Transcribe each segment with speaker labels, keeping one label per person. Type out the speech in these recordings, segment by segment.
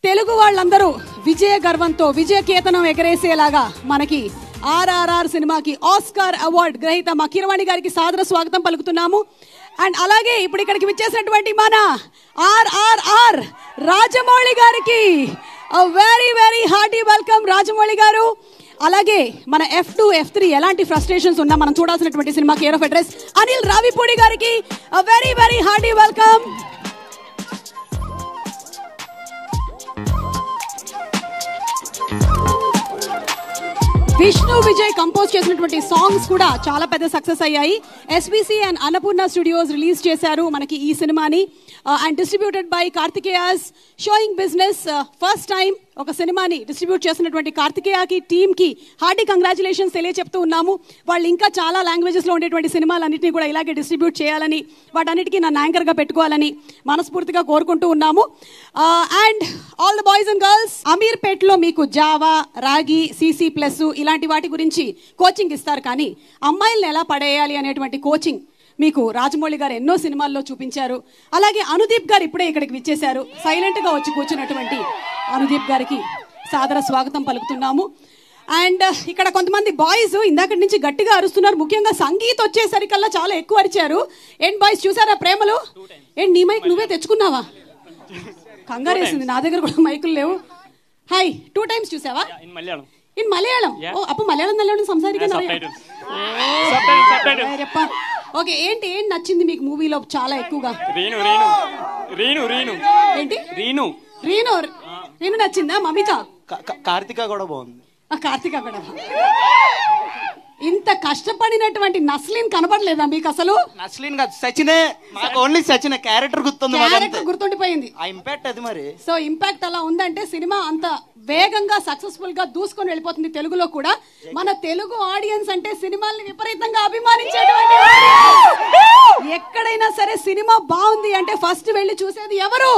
Speaker 1: తెలుగు వాళ్ళందరూ విజయ గర్వంతో విజయ కేతనం ఎగరేసేలాగా మనకి ఆర్ఆర్ఆర్ సినిమాకి ఆస్కార్ అవార్డ్ గ్రహీత మా కీరవాణి గారికి సాదర స్వాగతం పలుకుతున్నాము. అండ్ అలాగే ఇప్పుడు ఇక్కడికి విచ్చేసినటువంటి మన ఆర్ఆర్ఆర్ రాజమౌళి గారికి very very hearty welcome Rajamouli గారు. అలాగే మన F2 F3 ఎలాంటి ఫ్రస్ట్రేషన్స్ ఉన్నా మనం చూడాల్సినటువంటి cinema care of address Anil Ravipudi గారికి very very hearty welcome. Vishnu Vijay compose చేసినటువంటి సాంగ్స్ కూడా చాలా పెద్ద సక్సెస్ అయ్యాయి. SBC and Annapurna studios release చేశారు మనకి ఈ సినిమాని. And distributed by Karthikeya's showing business. First time ఒక సినిమాని డిస్ట్రిబ్యూట్ చేసినటువంటి కార్తికేయకి టీమ్కి హార్టీ కంగ్రాచులేషన్స్ తెలియచెప్తూ ఉన్నాము. వాళ్ళు ఇంకా చాలా లాంగ్వేజెస్లో ఉండేటువంటి సినిమాలన్నింటినీ కూడా ఇలాగే డిస్ట్రిబ్యూట్ చేయాలని, వాటన్నిటికీ నన్ను యాంకర్గా పెట్టుకోవాలని మనస్ఫూర్తిగా కోరుకుంటూ ఉన్నాము. And all the boys and girls, అమీర్పేట్లో మీకు జావా, రాగి, CC+ ఇలాంటి వాటి గురించి కోచింగ్ ఇస్తారు, కానీ అమ్మాయిల్ని ఎలా పడేయాలి అనేటువంటి కోచింగ్ మీకు రాజమౌళి గారు ఎన్నో సినిమాల్లో చూపించారు. అలాగే అనుదీప్ గారు ఇప్పుడే ఇక్కడికి విచ్చేశారు. సైలెంట్గా వచ్చి కూర్చున్నటువంటి అనుదీప్ గారికి సాదర స్వాగతం పలుకుతున్నాము. అండ్ ఇక్కడ కొంతమంది బాయ్స్ ఇందాకటి నుంచి గట్టిగా అరుస్తున్నారు. ముఖ్యంగా సంగీత్ వచ్చేసరికల్లా చాలా ఎక్కువ అరిచారు. ఏంటి బాయ్స్ చూసారా ప్రేమలు? ఏంటి నీ మైక్ నువ్వే తెచ్చుకున్నావా? కంగారేసింది, నా దగ్గర కూడా మైకులు లేవు. హాయ్, 2 times చూసావా? ఇన్ మలయాళం. ఓ అప్పు మలయాళం నల్లని సంసారిక. ఓకే, ఏంటి నచ్చింది మీకు మూవీలో చాలా ఎక్కువగా? ఏంటి రీను నచ్చిందా? మమిత,
Speaker 2: కార్తిక కూడా బాగుంది.
Speaker 1: కార్తిక కూడా. ఇంత కష్టపడినటువంటి నస్లీన్ కనబడలేదా మీకు అసలు?
Speaker 2: నస్లీన్ కాదు, సచినే. నాకు ఓన్లీ సచిన్ క్యారెక్టర్
Speaker 1: గుర్తుండిపోయింది.
Speaker 2: ఆ ఇంపాక్ట్ అది. మరి
Speaker 1: సో ఇంపాక్ట్ అలా ఉందంటే సినిమా అంత వేగంగా సక్సెస్ఫుల్ గా దూసుకొని వెళ్ళిపోతుంది. తెలుగులో కూడా మన తెలుగు ఆడియన్స్ అంటే సినిమాల్ని విపరీతంగా అభిమానించేటువంటి ఎక్కడైనా సరే సినిమా బాగుంది అంటే ఫస్ట్ వెళ్ళి చూసేది ఎవరు?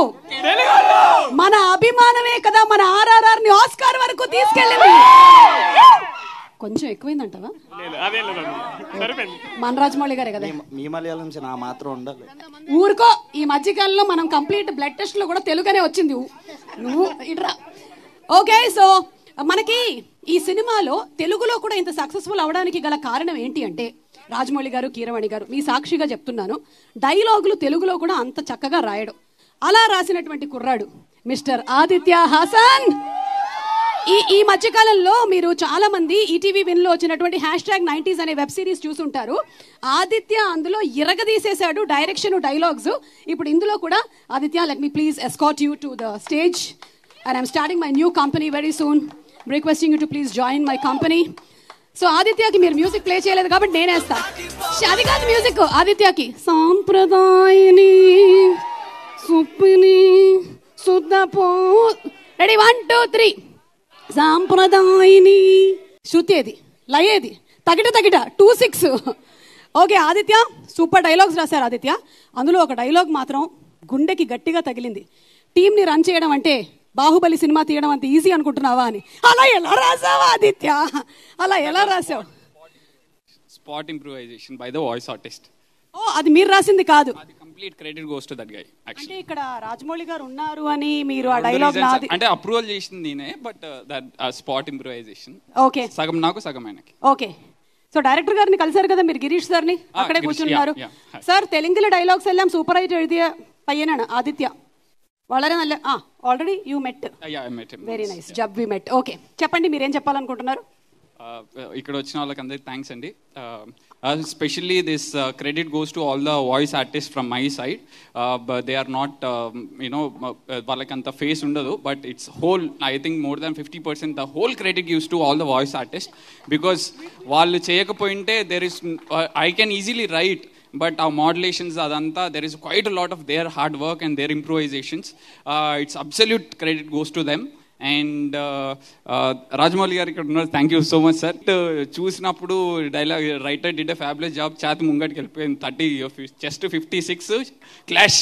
Speaker 1: మన అభిమానమే కదా మన ఆర్ఆర్ఆర్ ని ఆస్కార్ వరకు తీసుకెళ్ళింది. కొంచెం ఎక్కువైందంటవా? మన రాజమౌళి గారే కదా.
Speaker 2: మీ మలయాళం నా మాత్రం ఉండాలి.
Speaker 1: ఊరుకో, ఈ మధ్యకాలంలో మనం కంప్లీట్ బ్లడ్ టెస్ట్ లో కూడా తెలుగునే వచ్చింది. నువ్వు ఇట్రా. ఓకే, సో మనకి ఈ సినిమాలో తెలుగులో కూడా ఇంత సక్సెస్ఫుల్ అవడానికి గల కారణం ఏంటి అంటే రాజమౌళి గారు, కీరవాణి గారు, మీ సాక్షిగా చెప్తున్నాను, డైలాగులు తెలుగులో కూడా అంత చక్కగా రాయడం. అలా రాసినటువంటి కుర్రాడు మిస్టర్ ఆదిత్య హాసన్. ఈ మధ్యకాలంలో మీరు చాలా మంది ఈటీవీ విన్లో వచ్చినటువంటి #90s అనే వెబ్ సిరీస్ చూసుంటారు. ఆదిత్య అందులో ఇరగదీసేశాడు డైరెక్షన్, డైలాగ్స్. ఇప్పుడు ఇందులో కూడా Aditya, let me please escort you to the stage and I'm starting my new company very soon. Requesting you to please join my company. So ఆదిత్యకి మీరు మ్యూజిక్ ప్లే చేయలేదు కాబట్టి నేనేస్తా. అది కాదు మ్యూజిక్ ఆదిత్యకి. సాంప్రదాయని సుప్పిని సుద్దపో. రెడీ, 1 2 3. సాంప్రదాయని. శృతి ఏది, లయేది, తగిట 2 6. ఓకే ఆదిత్య, సూపర్ డైలాగ్స్ రాశారు ఆదిత్య. అందులో ఒక డైలాగ్ మాత్రం గుండెకి గట్టిగా తగిలింది. టీంని రన్ చేయడం అంటే బాహుబలి సినిమా తీయడం అంత ఈజీ అనుకుంటున్నావా అని. అలా ఎలా రాసావా ఆదిత్య? అలా ఎలా రాసావు?
Speaker 3: Spot improvisation by the voice artist.
Speaker 1: ఓ, అది మీరు రాసింది కాదు.
Speaker 3: Complete credit goes to that guy.
Speaker 1: అంటే ఇక్కడ రాజమౌళి గారు ఉన్నారు అని మీరు ఆ డైలాగ్ నాది
Speaker 3: అంటే అప్రూవల్ చేసింది నేనే, but that spot improvisation.
Speaker 1: Okay,
Speaker 3: సగం నాకు సగం ఆయనకి.
Speaker 1: ఓకే, సో డైరెక్టర్ గారిని కలిసారు కదా మీరు, గిరీష్ సార్ని, అక్కడే కూర్చున్నారు. సార్ തെലുങ്കിലെ ഡയലോഗ്സ് എല്ലാം സൂപ്പർ ആയിട്ട് എഴുതിയ പയ്യനാണ് ആദിത്യ. വളരെ നല്ല. Already you met. Very nice, Jab we met. Okay, చెప్పండి మీరేం చెప్పాలనుకుంటున్నారు?
Speaker 3: ఇక్కడ వచ్చిన వాళ్ళకి అందరికి థ్యాంక్స్ అండి. Specially this credit goes to all the voice artist from my side. They are not you know, వాళ్ళకి అంత ఫేస్ ఉండదు, but it's whole, I think more than 50% the whole credit gives to all the voice artist. Because వాళ్ళు చేయకపోయింటే there is, I can easily write, but our modulations adanta, there is quite a lot of their hard work and their improvisations. It's absolute credit goes to them. And Rajamouli garu ikkada unnaru, thank you so much sir. Chusinapudu dialogue writer did a fabulous job. Chati mungatiki vellipoyindi 30 chest 56 clash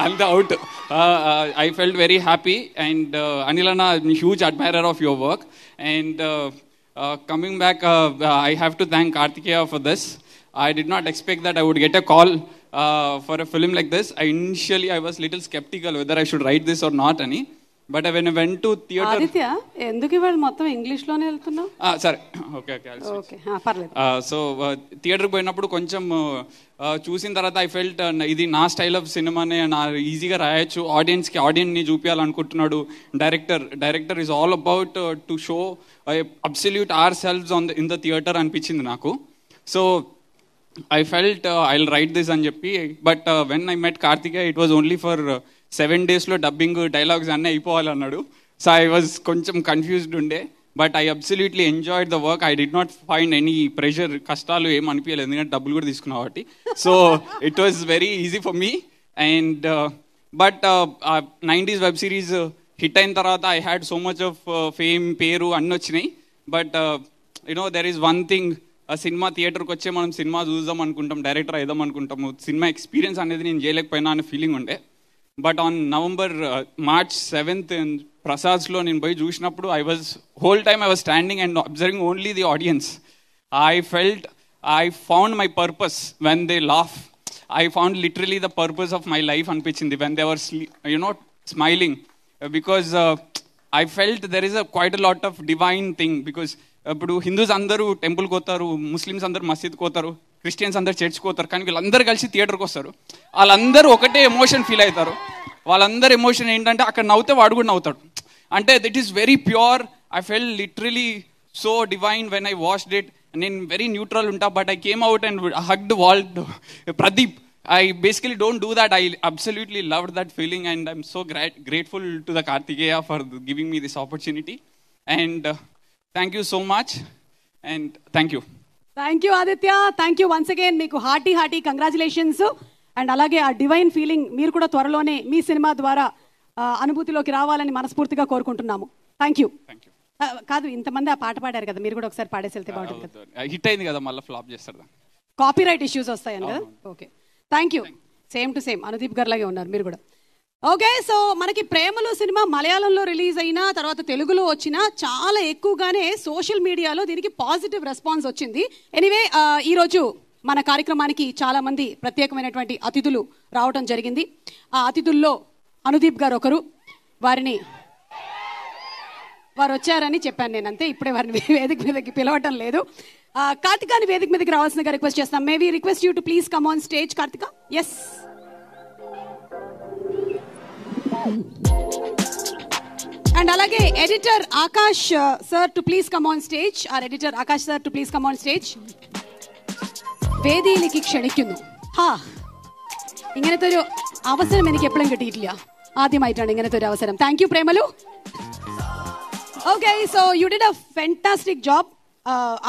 Speaker 3: and the out. I felt very happy, and Anilana, I'm a huge admirer of your work. And coming back, I have to thank Kartikeya for this. I did not expect that I would get a call for a film like this. Initially I was little skeptical whether I should write this or not, Ani. But when I went to theatre
Speaker 1: Aditya ఎందుకు ఇవాళ మొత్తం English లోనే వెళ్తున్నావు?
Speaker 3: సరే okay okay
Speaker 1: okay పర్లేదు.
Speaker 3: So థియేటర్కి పోయినప్పుడు కొంచెం చూసిన తర్వాత ఐ ఫెల్ట్ ఇది నా స్టైల్ ఆఫ్ సినిమానే, నా ఈజీగా రాయొచ్చు, ఆడియన్స్ని చూపించాలనుకుంటున్నాడు director is all about to show absolute ourselves in the theatre అనిపించింది నాకు. So I felt I will write this అని చెప్పి, but when I met Karthikeya it was only for 7 daysలో డబ్బింగ్ డైలాగ్స్ అన్నీ అయిపోవాలన్నాడు. సో ఐ వాజ్ కొంచెం confused ఉండే, but I absolutely enjoyed the work. I did not find any pressure, కష్టాలు ఏం అనిపించలేదు, ఎందుకంటే డబ్బులు కూడా తీసుకున్నావు కాబట్టి. So it was very easy for me. And but 90s web series hit అయిన తర్వాత I had so much of fame, పేరు అన్నీ వచ్చినాయి. But you know there is one thing, ఆ సినిమా థియేటర్కి వచ్చే మనం సినిమా చూద్దాం అనుకుంటాం, డైరెక్టర్ అయిదాం అనుకుంటాము, సినిమా ఎక్స్పీరియన్స్ అనేది నేను చేయలేకపోయినా అనే ఫీలింగ్ ఉండే. బట్ ఆన్ March 7th ప్రసాద్స్లో నేను పోయి చూసినప్పుడు whole time I was standing and observing only the audience. I found my purpose when they laugh. I found literally the purpose of my life అనిపించింది when they were smiling, because I felt there is quite a lot of divine thing. Because ఇప్పుడు Hindus అందరూ టెంపుల్కి పోతారు, Muslims అందరూ మసీద్కి పోతారు, Christians అందరు చర్చ్కి పోతారు, కానీ వీళ్ళందరూ కలిసి థియేటర్కి వస్తారు. వాళ్ళందరూ ఒకటే ఎమోషన్ ఫీల్ అవుతారు. వాళ్ళందరూ ఎమోషన్ ఏంటంటే అక్కడ నవ్వుతే వాడు కూడా నవ్వుతాడు. అంటే that is very pure. I felt literally so divine when I watched it. నేను వెరీ న్యూట్రల్ ఉంటా, but I came out and hugged వాల్డ్ Pradeep. I basically don't do that. I absolutely loved that feeling, and I'm so grateful to the Kartikeya for giving me this opportunity. And thank you so much, and thank you.
Speaker 1: Thank you Aditya, thank you once again. Meeku hearty congratulations. And alage aa divine feeling meer kuda twaralone mee cinema dwara అనుభూతిలోకి రావాలని మనస్ఫూర్తిగా కోరుకుంటున్నాము. Thank you. కాదు, ఇంతమంది ఆ పాట పాడారు కదా, మీరు కూడా ఒకసారి పాడేసి వెళ్తే బాగుంటుంది కదా.
Speaker 3: హిట్ అయింది కదా, మళ్ళీ ఫ్లాప్ చేస్తారు,
Speaker 1: కాపీరైట్ ఇష్యూస్ వస్తాయని కదా. Okay, thank you. Same to same Anudeep గారు లాగే ఉన్నారు మీరు కూడా. ఓకే, సో మనకి ప్రేమలు సినిమా మలయాళంలో రిలీజ్ అయినా తర్వాత తెలుగులో వచ్చినా చాలా ఎక్కువగానే సోషల్ మీడియాలో దీనికి పాజిటివ్ రెస్పాన్స్ వచ్చింది. ఎనీవే, ఈరోజు మన కార్యక్రమానికి చాలా మంది ప్రత్యేకమైనటువంటి అతిథులు రావడం జరిగింది. ఆ అతిథుల్లో అనుదీప్ గారు ఒకరు. వారు వచ్చారని చెప్పాను నేను, అంతే. ఇప్పుడే వారిని వేదిక మీదకి పిలవటం లేదు. కార్తికాని వేదిక మీదకి రావాల్సిందిగా రిక్వెస్ట్ చేస్తాం. May we request you to please come on stage. Karthika, yes. And అలాగే editor Akash sir to please come on stage. Our editor Akash sir to please come on stage. വേദിയിലേക്ക് ക്ഷണിക്കുന്നു. ഇങ്ങനത്തെ ഒരു അവസരം എനിക്ക് എപ്പോഴും കിട്ടിയിട്ടില്ല, ആദ്യമായിട്ടാണ് ഇങ്ങനത്തെ ഒരു അവസരം. Thank you Premalu. Okay, so you did a fantastic job.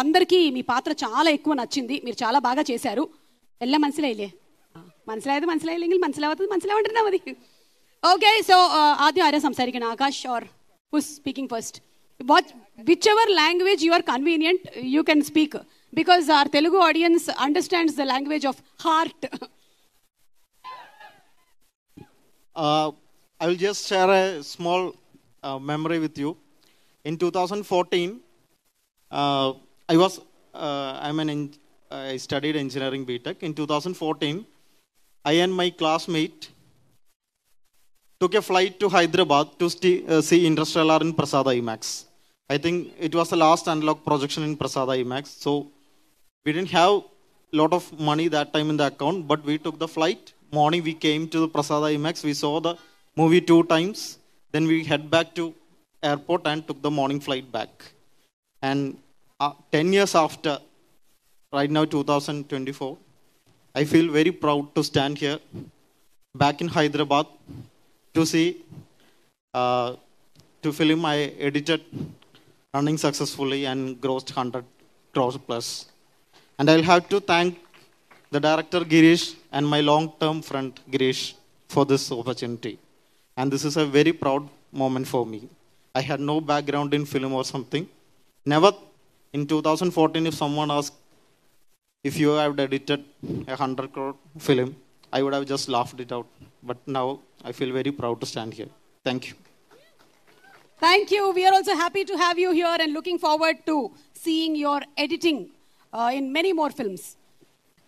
Speaker 1: అందరికీ మీ పాత్ర చాలా ఎక్కువ నచ్చింది, మీరు చాలా బాగా చేశారు. എല്ലാം മനസ്സിലായില്ലേ? മനസ്സിലായത് മനസ്സിലായില്ലെങ്കിൽ മനസ്സിലാവാണ്ടിരുന്നാൽ മതി. ഓക്കെ, సో ആദ്യം ആരാ സംസാരിക്കണം, Akash or who's speaking first? whichever language you are convenient, you can speak, because our Telugu audience understands the language of heart.
Speaker 2: I will just share a small memory with you. In 2014, I studied engineering BTech. In 2014, I and my classmate took a flight to Hyderabad to see Interstellar in Prasada IMAX. I think it was the last analog projection in Prasada IMAX. So we didn't have a lot of money that time in the account, but we took the flight. Morning we came to the Prasada IMAX. We saw the movie 2 times. Then we head back to airport and took the morning flight back. And 10 years after, right now 2024, I feel very proud to stand here back in Hyderabad to see to film I edited running successfully and grossed 100 crores plus. And I'll have to thank the director Girish and my long-term friend Girish for this opportunity. And this is a very proud moment for me. I had no background in film or something. Never in 2014, if someone asked if you have edited a 100 crore film, I would have just laughed it out. But now I feel very proud to stand here. Thank you.
Speaker 1: Thank you. We are also happy to have you here and looking forward to seeing your editing in many more films.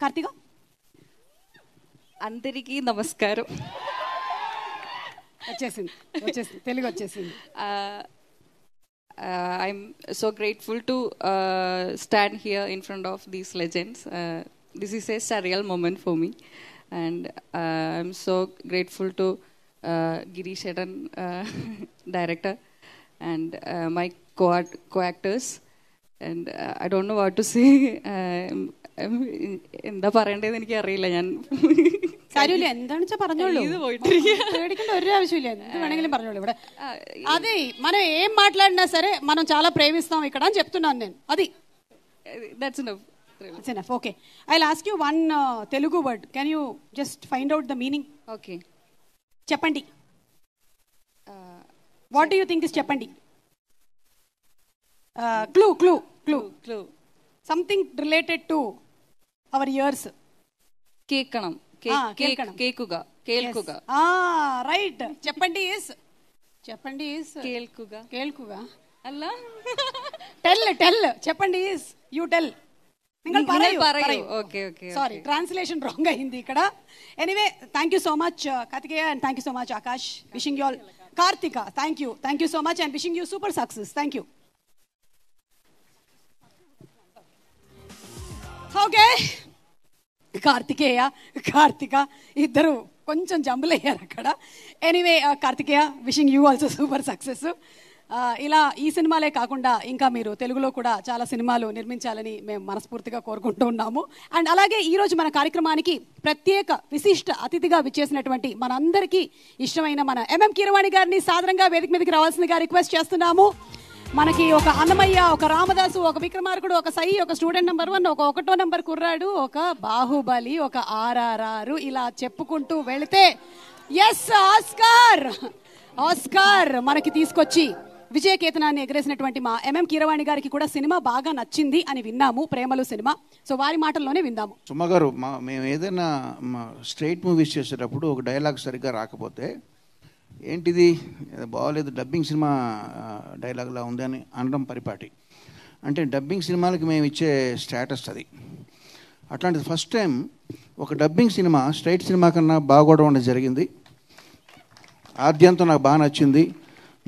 Speaker 1: Kartika?
Speaker 4: Andariki namaskaram.
Speaker 1: వచ్చేసింది వచ్చేసింది తెలుగు వచ్చేసింది.
Speaker 4: I'm so grateful to stand here in front of these legends. This is a surreal moment for me, and I'm so grateful to Girish Edan, director, and my co-actors, and I don't know what to say. എന്താ പറയേണ്ടത് എനിക്ക് അറിയില്ല. ഞാൻ
Speaker 1: കാര്യമില്ല, എന്താണെന്ന് വെച്ചാൽ പറഞ്ഞോളൂ, പേടിക്കേണ്ട ഒരു ఆవశ్యമില്ല, എന്ത് వేణెങ്കിലും പറഞ്ഞోളൂ. ఇక్కడ అది మనం ఏం మాట్లాడినా సరే మనం చాలా ప్రేమిస్తాం ఇక్కడ అని చెప్తున్నాను నేను. అది
Speaker 4: that's enough.
Speaker 1: That's enough. Okay, I'll ask you one Telugu word. Can you just find out the meaning?
Speaker 4: Okay.
Speaker 1: చెప్పండి. What do you think is చెప్పండి? Clue. Something related to our ears.
Speaker 4: కేకణం. కేకుగా. కేల్కుగా.
Speaker 1: Right. చెప్పండి is కేల్కుగా
Speaker 4: అల్ల.
Speaker 1: tell చెప్పండి is you tell. നിങ്ങൾ പറയൂ.
Speaker 4: Okay.
Speaker 1: Sorry, translation wrong అయింది ఇక్కడ. Anyway, thank you so much Kartikeya, and thank you so much Akash. Wishing you all, Karthika, thank you so much, and wishing you super success. Thank you. Okay, Karthika ఇద్దరు కొంచెం జంబులు అయ్యారు అక్కడ. Anyway Karthikeya, wishing you also super success. ఇలా ఈ సినిమాలే కాకుండా ఇంకా మీరు తెలుగులో కూడా చాలా సినిమాలు నిర్మించాలని మేము మనస్ఫూర్తిగా కోరుకుంటూ ఉన్నాము. అండ్ అలాగే ఈరోజు మన కార్యక్రమానికి ప్రత్యేక విశిష్ట అతిథిగా విచ్చేసినటువంటి మనందరికీ ఇష్టమైన మన ఎంఎం కీరవాణి గారిని సాదరంగా వేదిక మీదకి రావాల్సిందిగా రిక్వెస్ట్ చేస్తున్నాము. మనకి ఒక అన్నమయ్య, ఒక రామదాసు, ఒక విక్రమార్కుడు, ఒక సై, ఒక స్టూడెంట్ నెంబర్ 1, ఒక 1వ నెంబర్ కుర్రాడు, ఒక బాహుబలి, ఒక RRR, ఇలా చెప్పుకుంటూ వెళితే ఎస్ ఆస్కార్ మనకి తీసుకొచ్చి విజయకేతనాన్ని ఎగరేసినటువంటి మా ఎంఎం కీరవాణి గారికి కూడా సినిమా బాగా నచ్చింది అని విన్నాము, ప్రేమలు సినిమా. సో వారి మాటల్లోనే విందాము.
Speaker 5: సుమ గారు, మేము ఏదైనా స్ట్రైట్ మూవీస్ చేసేటప్పుడు ఒక డైలాగ్ సరిగ్గా రాకపోతే ఏంటిది బాగోలేదు, డబ్బింగ్ సినిమా డైలాగ్లా ఉంది అని అనడం పరిపాటి. అంటే డబ్బింగ్ సినిమాలకి మేము ఇచ్చే స్టేటస్ అది. అట్లాంటిది ఫస్ట్ టైం ఒక డబ్బింగ్ సినిమా స్ట్రైట్ సినిమా కన్నా బాగోవడం అనేది జరిగింది. ఆద్యంతం నాకు బాగా నచ్చింది,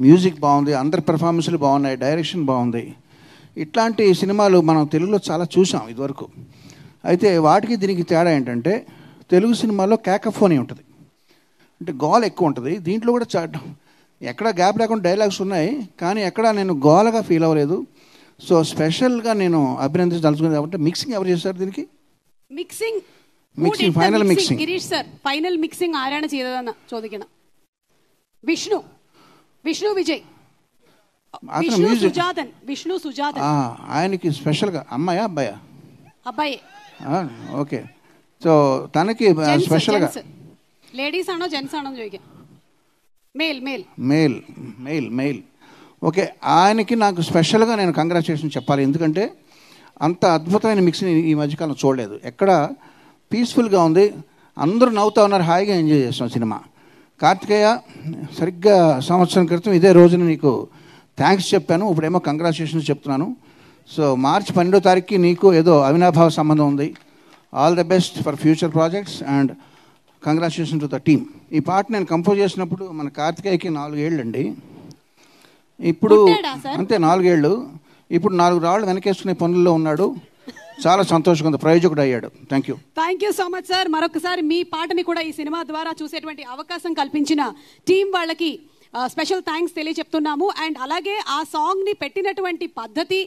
Speaker 5: మ్యూజిక్ బాగుంది, అందరి పెర్ఫార్మెన్స్లు బాగున్నాయి, డైరెక్షన్ బాగుంది. ఇట్లాంటి సినిమాలు మనం తెలుగులో చాలా చూసాం ఇదివరకు. అయితే వాటికి దీనికి తేడా ఏంటంటే తెలుగు సినిమాలో క్యాకఫోనీ ఉంటుంది, అంటే గోల్ ఎక్కువ ఉంటుంది. దీంట్లో కూడా ఎక్కడ గ్యాప్ లేకుండా డైలాగ్స్ ఉన్నాయి, కానీ ఎక్కడ నేను గోలగా ఫీల్ అవ్వలేదు. సో స్పెషల్గా నేను అభినందించదలుచుకున్నది కాబట్టి మిక్సింగ్ ఎవరు చేశారు దీనికి?
Speaker 1: Mixing
Speaker 5: final mixing
Speaker 1: Girish sir, final mixing ആരാണ് ചെയ്തതെന്ന് ചോദിക്കണം. విష్ణు విజయ్, విష్ణు సుజాతన్.
Speaker 5: ఆయనకి స్పెషల్గా అమ్మాయా అబ్బాయా?
Speaker 1: అబ్బాయి.
Speaker 5: ఓకే, సో తనకి స్పెషల్గా
Speaker 1: లేడీస్ ఆണോ జెంట్స్ ఆണോ ചോദിക്കാം.
Speaker 5: మెయిల్. ఓకే, ఆయనకి నాకు స్పెషల్గా నేను కంగ్రాచులేషన్ చెప్పాలి. ఎందుకంటే అంత అద్భుతమైన మిక్స్ని ఈ మధ్యకాలం చూడలేదు. ఎక్కడ పీస్ఫుల్గా ఉంది, అందరూ నవ్వుతా ఉన్నారు, హాయిగా ఎంజాయ్ చేస్తాం సినిమా. కార్తికేయ, సరిగ్గా సంవత్సరం క్రితం ఇదే రోజున నీకు థ్యాంక్స్ చెప్పాను, ఇప్పుడేమో కంగ్రాచులేషన్స్ చెప్తున్నాను. సో మార్చి 12వ తారీఖుకి నీకు ఏదో అవినాభావ సంబంధం ఉంది. All the best for future projects and congratulation to the team. ఈ పాట నేను కంపోజ్ చేసినప్పుడు మన కార్తికేయకి 4 ఏళ్ళండి. ఇప్పుడు అంతే 4 ఏళ్ళు. ఇప్పుడు 4 రాళ్ళు వెనకేసుకునే పనుల్లో ఉన్నాడు. చాలా సంతోషంగా ఉంది, ప్రయోజకుడు అయ్యాడు. Thank you
Speaker 1: so much sir. మరొకసారి మీ పాటని కూడా ఈ సినిమా ద్వారా చూసేటువంటి అవకాశం కల్పించిన టీం వాళ్ళకి స్పెషల్ థ్యాంక్స్ తెలియజెప్తున్నాము. అండ్ అలాగే ఆ సాంగ్ని పెట్టినటువంటి పద్ధతి,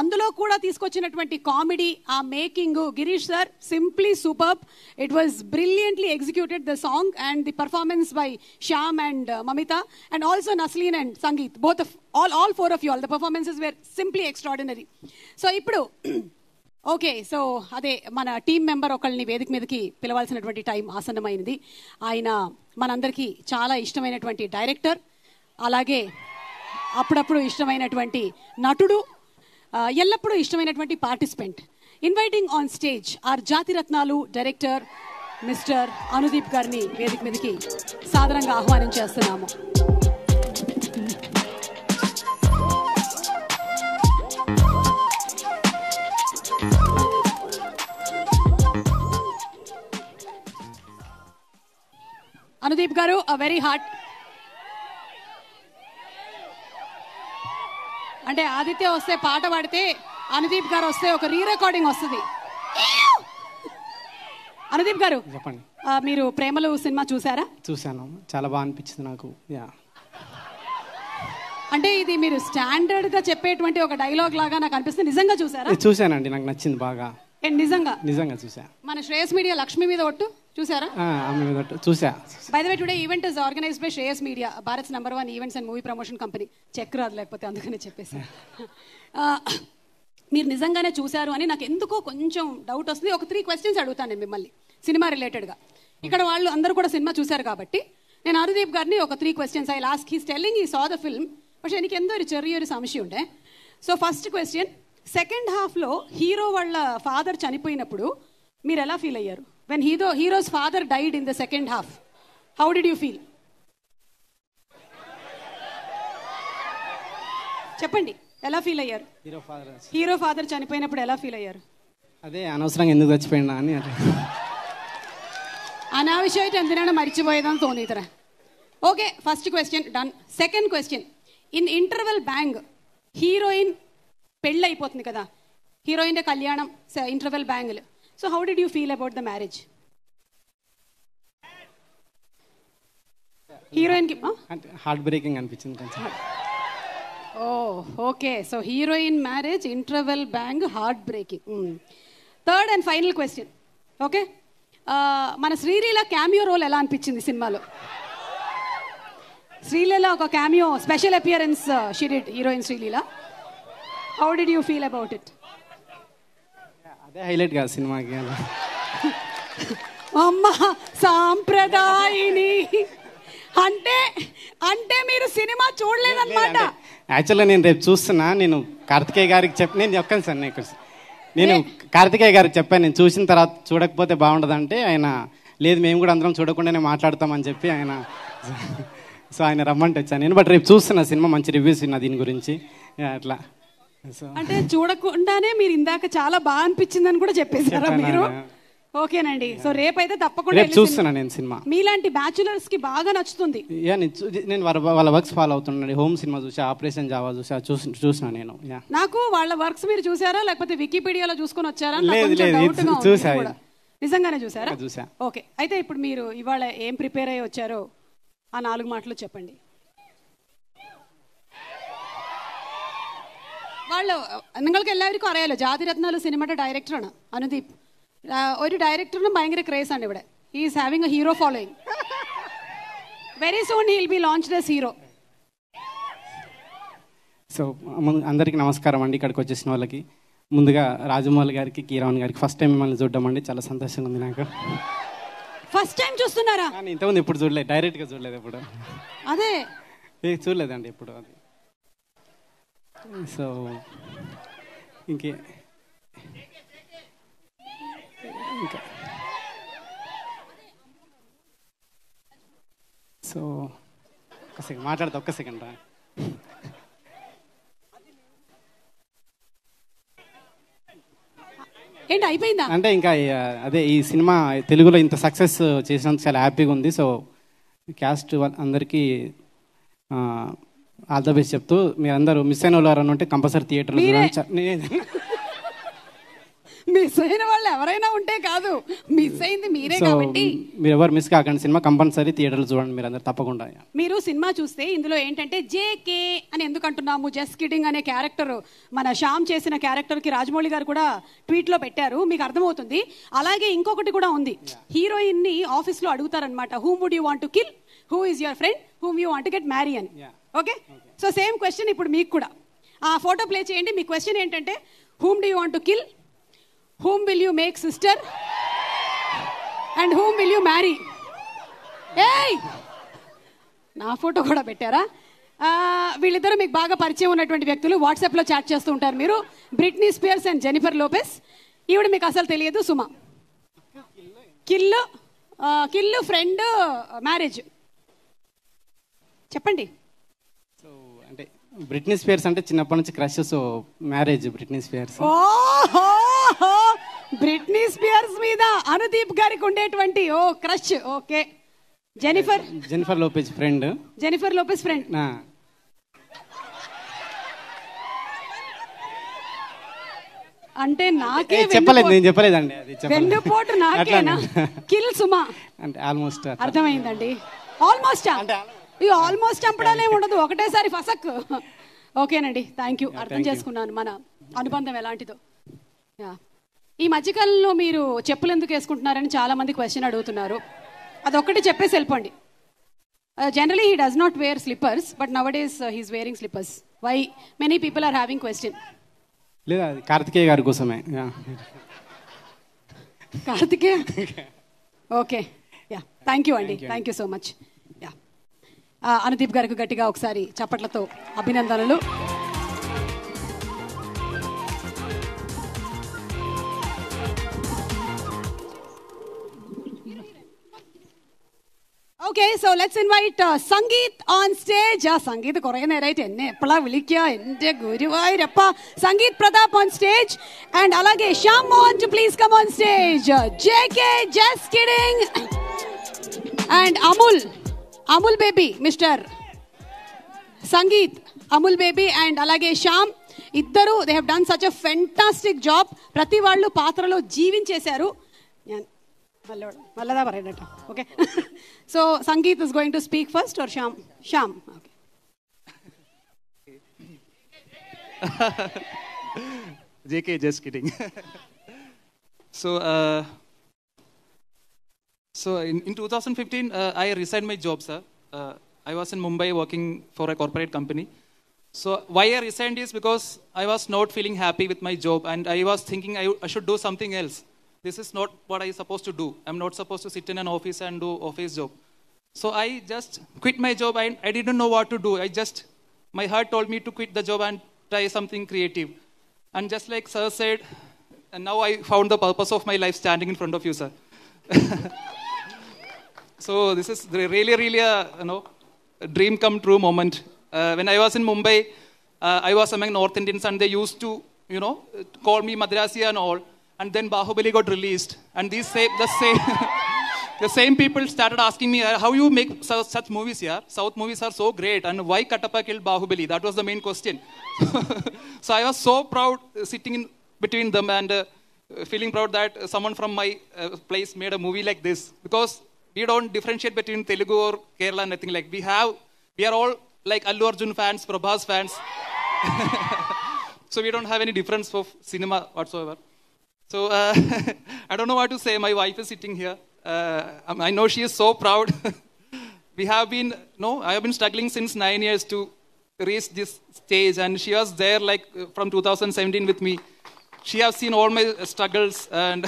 Speaker 1: అందులో కూడా తీసుకొచ్చినటువంటి కామెడీ, ఆ making, Girish sir simply superb. It was brilliantly executed the song and the performance by Shyam and Mamitha and also Naslen and Sangeeth. Both of all 4 of you, all the performances were simply extraordinary. So ఇప్పుడు okay, so అదే మన team member ఒకళ్ళని వేదిక మీదకి పిలవాల్సినటువంటి time ఆసన్నమైనది. ఆయన మనందరికీ చాలా ఇష్టమైనటువంటి డైరెక్టర్, అలాగే అప్పుడప్పుడు ఇష్టమైనటువంటి నటుడు, ఎల్లప్పుడూ ఇష్టమైనటువంటి participant. Inviting on stage our Jathiratnalu director mister Anudeep గారిని వేదిక మీదకి సాదరంగా ఆహ్వానించేస్తున్నాము. అనుదీప్ గారు, a very అంటే ఆదిత్య వస్తే పాట పాడితే అనుదీప్ గారు వస్తే ఒక రీ రికార్డింగ్ వస్తుంది. అనుదీప్ గారు
Speaker 6: చెప్పండి.
Speaker 1: మీరు ప్రేమలు సినిమా చూసారా?
Speaker 6: చూశాను, చాలా బాగా అనిపించింది నాకు. యా,
Speaker 1: అంటే ఇది మీరు స్టాండర్డ్ గా చెప్పేటువంటి ఒక డైలాగ్ లాగా నాకు అనిపిస్తుంది. నిజంగా చూసారా?
Speaker 6: చూశానండి, నాకు నచ్చింది బాగా.
Speaker 1: నిజంగా
Speaker 6: చూసా.
Speaker 1: మన శ్రేయస్ మీడియా లక్ష్మి మీద ఒట్టు చూసారా?
Speaker 6: చూసా.
Speaker 1: By the way today event is organized by Shreyas media, Bharat's number 1 events and movie promotion company. Check రాదు లేకపోతే, అందుకనే చెప్పేసి. మీరు నిజంగానే చూశారు అని నాకు ఎందుకో కొంచెం డౌట్ వస్తుంది. ఒక 3 questions అడుగుతాను నేను మిమ్మల్ని సినిమా రిలేటెడ్గా. ఇక్కడ వాళ్ళు అందరూ కూడా సినిమా చూశారు కాబట్టి నేను అనుదీప్ గారిని ఒక 3 questions I last. He's telling he saw the film, പക്ഷെ എനിക്ക് എന്തോ ഒരു ചെറിയൊരു സംശയമുണ്ട്. సో ఫస్ట్ క్వశ్చన్, సెకండ్ హాఫ్లో హీరో వాళ్ళ ఫాదర్ చనిపోయినప్పుడు మీరు ఎలా ఫీల్ అయ్యారు? When heroes father died in the second half, how did you feel? చెప్పండి, ఎలా ఫీల్ అయ్యారు? హీరో ఫాదర్ చనిపోయినప్పుడు ఎలా ఫీల్ అయ్యారు?
Speaker 6: అదే అనవసరంగా ఎందుకు చచ్చిపోయినా అని.
Speaker 1: അനാവശ്യമായിട്ട് എന്തിനാണ് മരിച്ചുപോയതെന്ന് തോന്നിയിത്ര. Okay, first question done. Second question, in interval bang heroine పెళ్ళి అయిపోతుంది కదా, హీరోయిన్ కళ్యాణం ఇంటర్వెల్ బ్యాంగ్లు. So how did you feel about the marriage? హీరోయిన్కి
Speaker 6: హార్ట్ బ్రేకింగ్ అనిపించింది కొంచెం.
Speaker 1: Oh okay, so heroine marriage interval bang heart breaking. Third and final question. Okay, మన Sreeleela cameo role ఎలా అనిపించింది సినిమాలో? శ్రీలీల ఒక cameo special appearance she did, heroine Sreeleela. How did you feel about it?
Speaker 6: అదే highlight కదా సినిమాకి.
Speaker 1: అమ్మ సాంప్రదాయిని అంటే అంటే మీరు సినిమా చూడలేదన్నమాట.
Speaker 6: యాక్చువల్గా నేను రేపు చూస్తున్నా. నేను కార్తికేయ గారికి నేను చెప్పాను సార్, నేను కార్తికేయ గారికి చెప్పాను, నేను చూసిన తర్వాత చూడకపోతే బాగుండదంటే ఆయన లేదు మేము కూడా అందరం చూడకుండానే మాట్లాడతామని చెప్పి ఆయన, సో ఆయన రమ్మంటే వచ్చాను నేను. బట్ రేపు చూస్తున్నా సినిమా, మంచి రివ్యూస్ ఉన్నా దీని గురించి అట్లా. సో
Speaker 1: అంటే చూడకుండానే మీరు ఇందాక చాలా బాగా అనిపించిందని కూడా చెప్పేశారా మీరు? ఓకేనండి, సో రేపైతే తప్పకుండా
Speaker 6: చూస్తున్నా నేను సినిమా.
Speaker 1: మీలాంటి బ్యాచులర్స్ కి బాగా నచ్చుతుంది.
Speaker 6: నేను వాళ్ళ వర్క్స్ ఫాలో అవుతున్నాను. హోమ్ సినిమా చూసా, ఆపరేషన్ జావా చూసిన నేను.
Speaker 1: నాకు వాళ్ళ వర్క్స్ మీరు చూసారా లేకపోతే వికీపీడియాలో చూసుకొని వచ్చారా?
Speaker 6: చూసా.
Speaker 1: నిజంగానే చూసారా?
Speaker 6: చూసా.
Speaker 1: ఓకే, అయితే ఇప్పుడు మీరు ఇవాళ ఏం ప్రిపేర్ అయ్యి వచ్చారో ఆ 4 మాటలు చెప్పండి. వాళ్ళు നിങ്ങൾക്ക് എല്ലാവർക്കും അറിയാലോ ജാതിരത്നാലു സിനിമയുടെ ഡയറക്ടറാണ് അനുദീപ്. ഒരു ഡയറക്ടറിനും ഭയങ്കര ക്രേസ് ആണ് ഇവിടെ. He is having a hero following. Very soon he will be launched as hero.
Speaker 6: So అందరికీ నమస్కారం అండి. ఇక్కడికి వచ్చేసిన వాళ్ళకి ముందుగా రాజమౌళి గారికి, కీరవాణి గారికి ఫస్ట్ టైం మిమ్మల్ని చూడడం అండి, చాలా సంతోషంగా ఉంది నాకు.
Speaker 1: ఫస్ట్ టైం చూస్తున్నారా?
Speaker 6: ఇంతకుముందు ఎప్పుడు చూడలేదు, డైరెక్ట్గా చూడలేదు ఎప్పుడు.
Speaker 1: అదే
Speaker 6: చూడలేదండి ఎప్పుడు అది. సో ఇంకా సో ఒక్క సెకండ్ మాట్లాడతా, ఒక్క సెకండ్ రా.
Speaker 1: ఏంటి అయిపోయిందా?
Speaker 6: అంటే ఇంకా అదే ఈ సినిమా తెలుగులో ఇంత సక్సెస్ చేసినందుకు చాలా హ్యాపీగా ఉంది. సో క్యాస్ట్ అందరికీ ఆల్ ద బెస్ట్ చెప్తూ, మీరు అందరూ మిస్ అయిన వాళ్ళు ఎవరైనా ఉంటే కంపల్సరీ థియేటర్లో చూడండి.
Speaker 1: మిస్ అయిన వాళ్ళు ఎవరైనా ఉంటే కాదు, మిస్ అయింది మీరే కాబట్టి
Speaker 6: మీరు ఎవరు మిస్ కాకండి. సినిమా కంపల్సరీ థియేటర్లో చూడండి మీరు అందరు తప్పకుండా.
Speaker 1: మీరు సినిమా చూస్తే ఇందులో ఏంటంటే జేకే అని ఎందుకు అంటున్నాము, జస్ట్ కిడింగ్ అనే క్యారెక్టర్ మన శ్యామ్ చేసిన క్యారెక్టర్కి రాజమౌళి గారు కూడా ట్వీట్లో పెట్టారు, మీకు అర్థమవుతుంది. అలాగే ఇంకొకటి కూడా ఉంది, హీరోయిన్ని ఆఫీస్లో అడుగుతారనమాట, whom would you want to kill, who is your friend, whom you want to get marry అని. ఓకే, సో సేమ్ క్వశ్చన్ ఇప్పుడు మీకు కూడా. ఆ ఫోటో ప్లే చేయండి. మీ క్వశ్చన్ ఏంటంటే whom do you want to kill, whom will you make sister, and whom will you marry? Hey, నా ఫోటో కూడా పెట్టారా? వీళ్ళిద్దరూ మీకు బాగా పరిచయం ఉన్నటువంటి వ్యక్తులు, వాట్సాప్లో చాట్ చేస్తూ ఉంటారు మీరు. Britney Spears and Jennifer Lopez. ఈవిడ మీకు అసలు తెలియదు, సుమ. Kill friend, marriage. చెప్పండి.
Speaker 6: సో అంటే బ్రిట్నీ స్పియర్స్ అంటే చిన్నప్పటి నుంచి crush, so marriage Britney Spears.
Speaker 1: Britney Spears మీద అనుదీప్ గారికి ఉండేటువంటి crush. Okay, Jennifer
Speaker 6: Lopez friend.
Speaker 1: Jennifer Lopez friend. అంటే నాకే
Speaker 6: చెప్పలేదు, నేను చెప్పలేదండి. అది
Speaker 1: వెన్నుపోటు నాకేనా? కిల్ సుమా
Speaker 6: అంటే ఆల్మోస్ట్
Speaker 1: అర్థమైందండి. ఆల్మోస్ట్ ఈ ఆల్మోస్ట్ చంపడాలే ఉండదు, ఒకటేసారి ఫసక్. ఓకేనండి, థ్యాంక్ యూ. అర్థం చేసుకున్నాను మన అనుబంధం ఎలాంటిదో. ఈ మధ్యకాలంలో మీరు చెప్పులు ఎందుకు వేసుకుంటున్నారని చాలా మంది క్వశ్చన్ అడుగుతున్నారు. అదొక్కటి చెప్పేసి వెళ్ళిపోండి. Generally he does not wear slippers, but nowadays he's wearing slippers. Why? Many people are having question.
Speaker 6: లేదా కార్తికేయ గారి కోసమే.
Speaker 1: Karthikeya, okay, yeah, thank you అండి, thank you so much. Yeah, Anudeep గారికి గట్టిగా ఒకసారి చప్పట్లతో అభినందనలు. Okay, so let's invite Sangeet on stage. Sangeet കുറേ നേരമായിട്ട് എന്നെ എപ്പോഴാ വിളിക്കുക, എൻ്റെ ഗുരുവായൂരപ്പ. Sangeet Pratap on stage, and alage Shyam Mohan to please come on stage. JK, just kidding. And Amul baby, Mr. Sangeet, Amul baby and alage Shyam, ఇద్దరు they have done such a fantastic job. ప్రతి వాళ్ళు పాత్రలో జీవించేశారు. మళ్ళదా പറയണ്ട. Okay, so Sangeet is going to speak first or Shyam? Okay.
Speaker 7: JK, just kidding. So in 2015 I resigned my job, sir. I was in Mumbai working for a corporate company. So why I resigned is because I was not feeling happy with my job, and I was thinking I should do something else. This is not what I supposed to do. I'm not supposed to sit in an office and do office job. So I just quit my job. I didn't know what to do. My heart told me to quit the job and try something creative. And just like sir said, and now I found the purpose of my life standing in front of you, sir. So this is really a dream come true moment. When I was in Mumbai, I was among North Indians, and they used to call me Madrasi and all. And then Bahubali got released, and the same people started asking me, how you make such movies here? South movies are so great, and why Kattappa killed Bahubali? That was the main question. So I was so proud sitting in between them and feeling proud that someone from my place made a movie like this, because we don't differentiate between Telugu or Kerala, nothing like. We are all like Allu Arjun fans, Prabhas fans. So we don't have any difference of cinema whatsoever. So I don't know what to say. My wife is sitting here. I know she is so proud. I have been struggling since 9 years to reach this stage, and she was there like from 2017 with me. She has seen all my struggles, and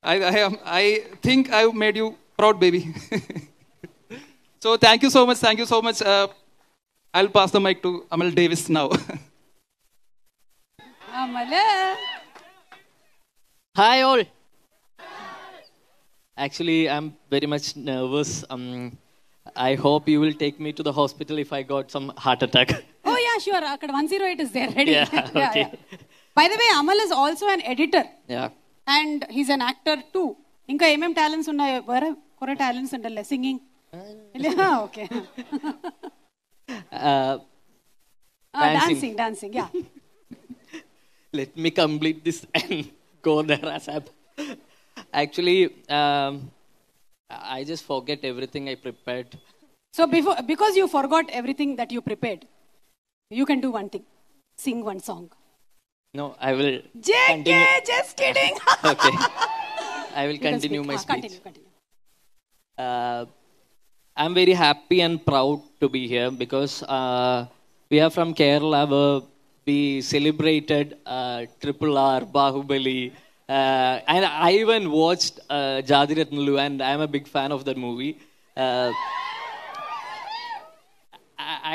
Speaker 7: I think I made you proud, baby. So thank you so much. I'll pass the mic to Amal Davis now.
Speaker 1: Amala.
Speaker 8: Hi all. Actually, I'm very much nervous. I hope you will take me to the hospital if I got some heart attack.
Speaker 1: Oh yeah, sure. Akkada 108 is there ready.
Speaker 8: Yeah, okay.
Speaker 1: Yeah. By the way, Amal is also an editor.
Speaker 8: Yeah.
Speaker 1: And he's an actor too. Inka MM talents unnayo? Kore talents undalle, singing. Okay. Dancing, yeah.
Speaker 8: Let me complete this and go there ASAP. Actually, I just forget everything I prepared.
Speaker 1: So because you forgot everything that you prepared, you can do one thing. Sing one song.
Speaker 8: No, I will
Speaker 1: JK,
Speaker 8: continue.
Speaker 1: just kidding.
Speaker 8: Okay. I will continue my speech.
Speaker 1: Continue.
Speaker 8: I'm very happy and proud to be here because we are from Kerala, where we celebrated Triple R, Bahubali, and I even watched Jadiratnalu, and I'm a big fan of that movie.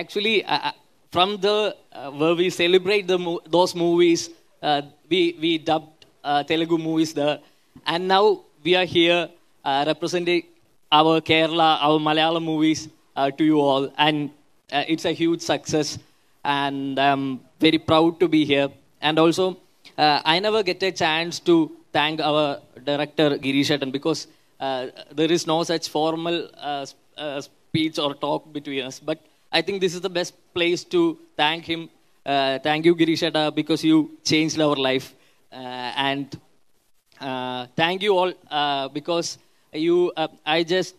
Speaker 8: Actually, from the where we celebrate those movies, we dubbed Telugu movies there, and now we are here representing our Kerala, our Malayalam movies to you all, and it's a huge success, and I'm very proud to be here. And also, I never get a chance to thank our director Girish Ettan, because there is no such formal speech or talk between us. But I think this is the best place to thank him. Thank you, Girish Ettan, because you changed our life. and thank you all because you. I just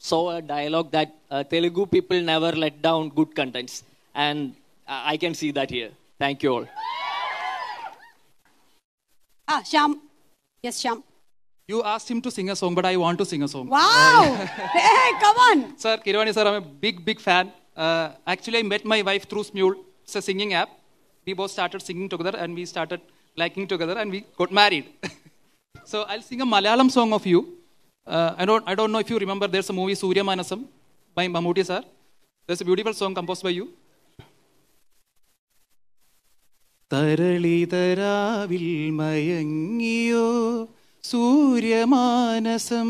Speaker 8: saw a dialogue that Telugu people never let down good contents, and I can see that here. Thank you all.
Speaker 1: Shyam. Yes, Shyam.
Speaker 7: You asked him to sing a song, but I want to sing a song.
Speaker 1: Wow! Hey, come on!
Speaker 7: Sir, Kirwani sir, I'm a big fan. Actually, I met my wife through Smule. It's a singing app. We both started singing together and we started liking together and we got married. So I'll sing a Malayalam song of you. I don't know if you remember, there's a movie Surya Manasam by Mammootty sir. There's a beautiful song composed by you. തരളിതരാവിൽ മയങ്ങിയോ Sooryamanasam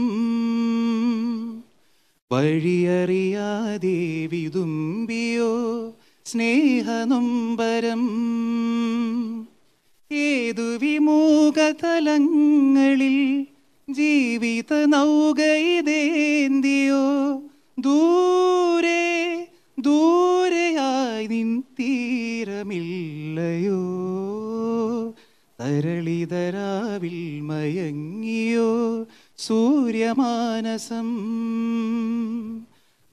Speaker 7: വഴിയറിയാതെ വിതുമ്പിയോ സ്നേഹനൊമ്പരം ഏതു വിമുഖതലങ്ങളിൽ ജീവിത നൗകയിതേന്തിയോ ദൂരെ ദൂരെയായി നിൻ തീരമില്ലയോ തരളിതരാവിൽ മയങ്ങിയോ Sooryamanasam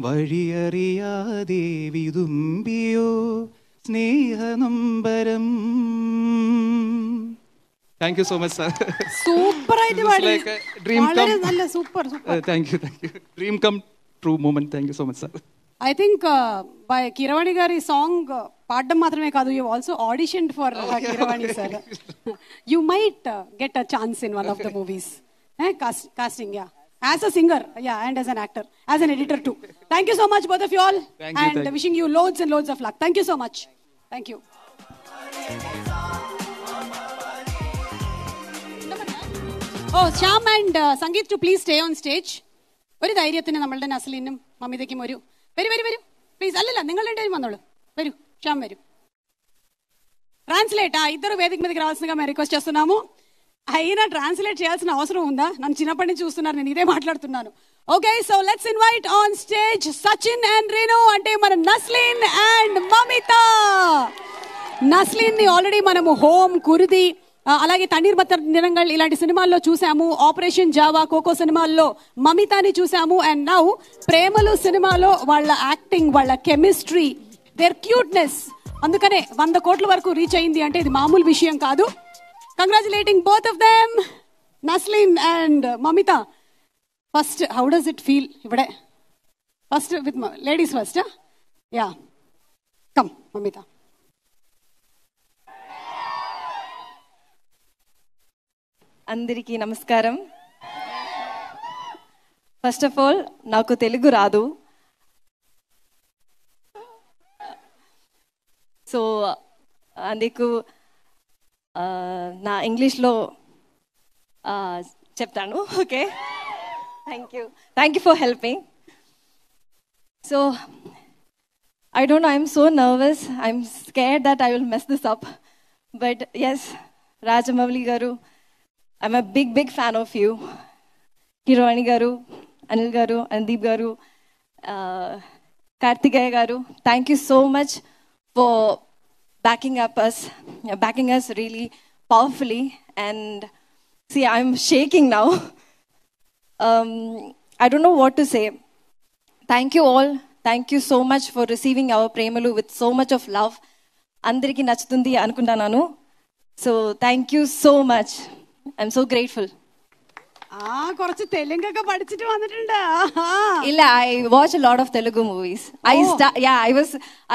Speaker 7: വഴിയറിയാതെ വിതുമ്പിയോ സ്നേഹനൊമ്പരം. Thank you so much, sir.
Speaker 1: Super ആയിട്ട് പാടി.
Speaker 7: Like a dream
Speaker 1: വളരെ
Speaker 7: come.
Speaker 1: നല്ല super.
Speaker 7: Thank you. Dream come true moment. Thank you so much, sir.
Speaker 1: I think by Kiravani Gari song, పాడడం మాత్రమే కాదు, you also auditioned for Kiravani sir. You might get a chance in one of the movies. Casting, yeah. As a singer, yeah, and as an actor, as an editor too. Thank you so much, both of you all.
Speaker 7: Thank you,
Speaker 1: and wishing you loads and loads of luck. Thank you so much. Thank you. Oh, Shyam and Sangeet to please stay on stage. ഒരു ധൈര്യത്തിന് നമ്മളുടെ നസ്ലിനും മമിതയ്ക്കും ഒരു വരൂ please. అల్లല്ല നിങ്ങൾ രണ്ടുപേരും వన్నోళ్ళు. వరూ Shyam వరూ. Translate ఇద్దరు వేదిక మీదకి రావాల్సిందిగా మేము రిక్వెస్ట్ చేస్తున్నాము. అయినా ట్రాన్స్లేట్ చేయాల్సిన అవసరం ఉందా? నన్ను చిన్నప్పటి నుంచి చూస్తున్నారు, నేను ఇదే మాట్లాడుతున్నాను. Okay, so let's invite on stage Sachin and Renu, అంటే మన నస్లిన్ అండ్ మమిత. నస్లిన్ ని ఆల్రెడీ మనము హోమ్, కురుది, అలాగే తన్నీర్ మత్త నిరంగల్ ఇలాంటి సినిమాల్లో చూసాము. ఆపరేషన్ జావా, కోకో సినిమాల్లో మమితాని చూసాము. అండ్ నౌ ప్రేమలు సినిమాలో వాళ్ళ యాక్టింగ్, వాళ్ళ కెమిస్ట్రీ, దేర్ క్యూట్నెస్, అందుకనే 100 కోట్ల వరకు రీచ్ అయింది అంటే ఇది మామూలు విషయం కాదు. Congratulating both of them, Naslen and Mamitha. First how does it feel? ఇవిడే first with ladies first. Yeah, come Mamitha.
Speaker 9: అందరికీ నమస్కారం. ఫస్ట్ ఆఫ్ ఆల్, నాకు తెలుగు రాదు, సో అందుకు నా ఇంగ్లీష్లో చెప్తాను. Okay, thank you for helping. So I don't know, I'm so nervous. I'm scared that I will mess this up. But yes, Rajamouli garu, I'm a big fan of you. Kiravani garu, Anil garu, Andeep garu, Karthikeya garu, thank you so much for backing us really powerfully. And see, I'm shaking now. I don't know what to say. Thank you all. Thank you so much for receiving our Premalu with so much of love. Andariki nachutundi anukuntananu. So thank you so much. I'm so grateful.
Speaker 1: കുറച്ച് തെലുങ്കൊക്കെ പഠിച്ചിട്ട് വന്നിട്ടുണ്ട്.
Speaker 9: ഇല്ല, I watch a lot of Telugu movies.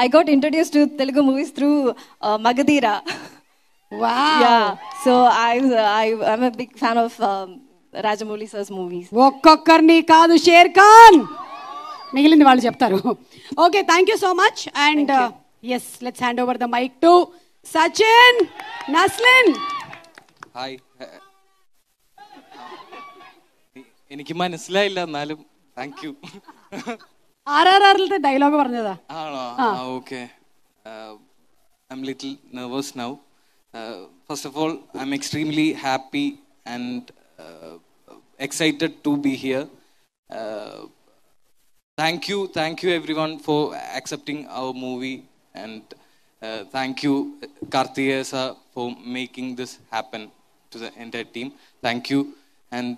Speaker 9: I got introduced to Telugu movies through Magadira.
Speaker 1: Wow.
Speaker 9: Yeah. So I'm a big fan of Rajamouli sir's movies.
Speaker 1: ఒక్కొక్కరిని కాదు, share Khan, మిగిలింది వాళ్ళు చెప్తారు. Okay, thank you so much. And yes, let's hand over the mike to Sachin, Naslen.
Speaker 10: Hi, എനിക്ക് മനസ്സിലായില്ല, എന്നാലും thank you.
Speaker 1: ആർആർആറിലത്തെ dialogue പറഞ്ഞതാ?
Speaker 10: ആണോ? Okay. I'm little nervous now. First of all, I'm extremely happy and excited to be here. Thank you everyone for accepting our movie, and thank you Karthikeya sir for making this happen. to the entire team. Thank you. And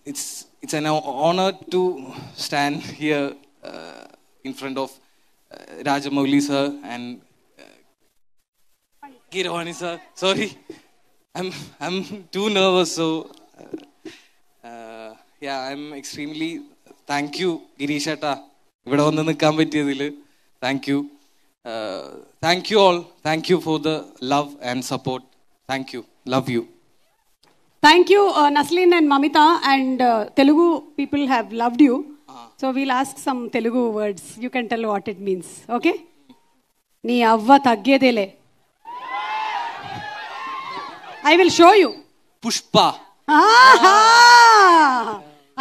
Speaker 10: it's an honor to stand here in front of Rajamouli sir and Kiravani sir. Sorry, I'm too nervous. So yeah, I'm extremely. Thank you, Girish Atta. ഇവിടെ വന്ന് നിൽക്കാൻ പറ്റിയതിൽ thank you. Thank you all. Thank you for the love and support. Thank you. Love you.
Speaker 1: Thank you, Naslin and Mamita, and Telugu people have loved you. So we'll ask some Telugu words. You can tell what it means. Okay? Nee avva taggedele. I will show you.
Speaker 10: Pushpa.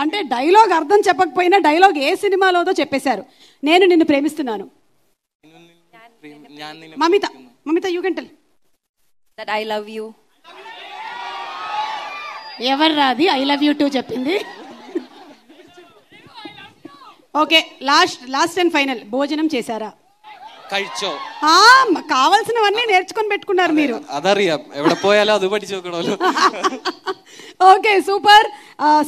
Speaker 1: అంటే dialogue అర్థం చెప్పకపోయినా dialogue ఏ సినిమాలోదో చెప్పేశారు. నేను నిన్ను ప్రేమిస్తున్నాను. Mamitha you can tell
Speaker 9: that I love you.
Speaker 1: ఎవర్రా అది ఐ లవ్ యూ టూ చెప్పింది? ఓకే, లాస్ట్ అండ్ ఫైనల్, భోజనం చేశారా?
Speaker 10: കഴിച്ചോ?
Speaker 1: కావాల్సినవన్నీ నేర్చుకొని పెట్టుకున్నారు మీరు.
Speaker 10: അതറിയാം, എവിടെ പോയാലും അത് പഠിച്ചു വെക്കണമല്ലോ.
Speaker 1: Okay, super.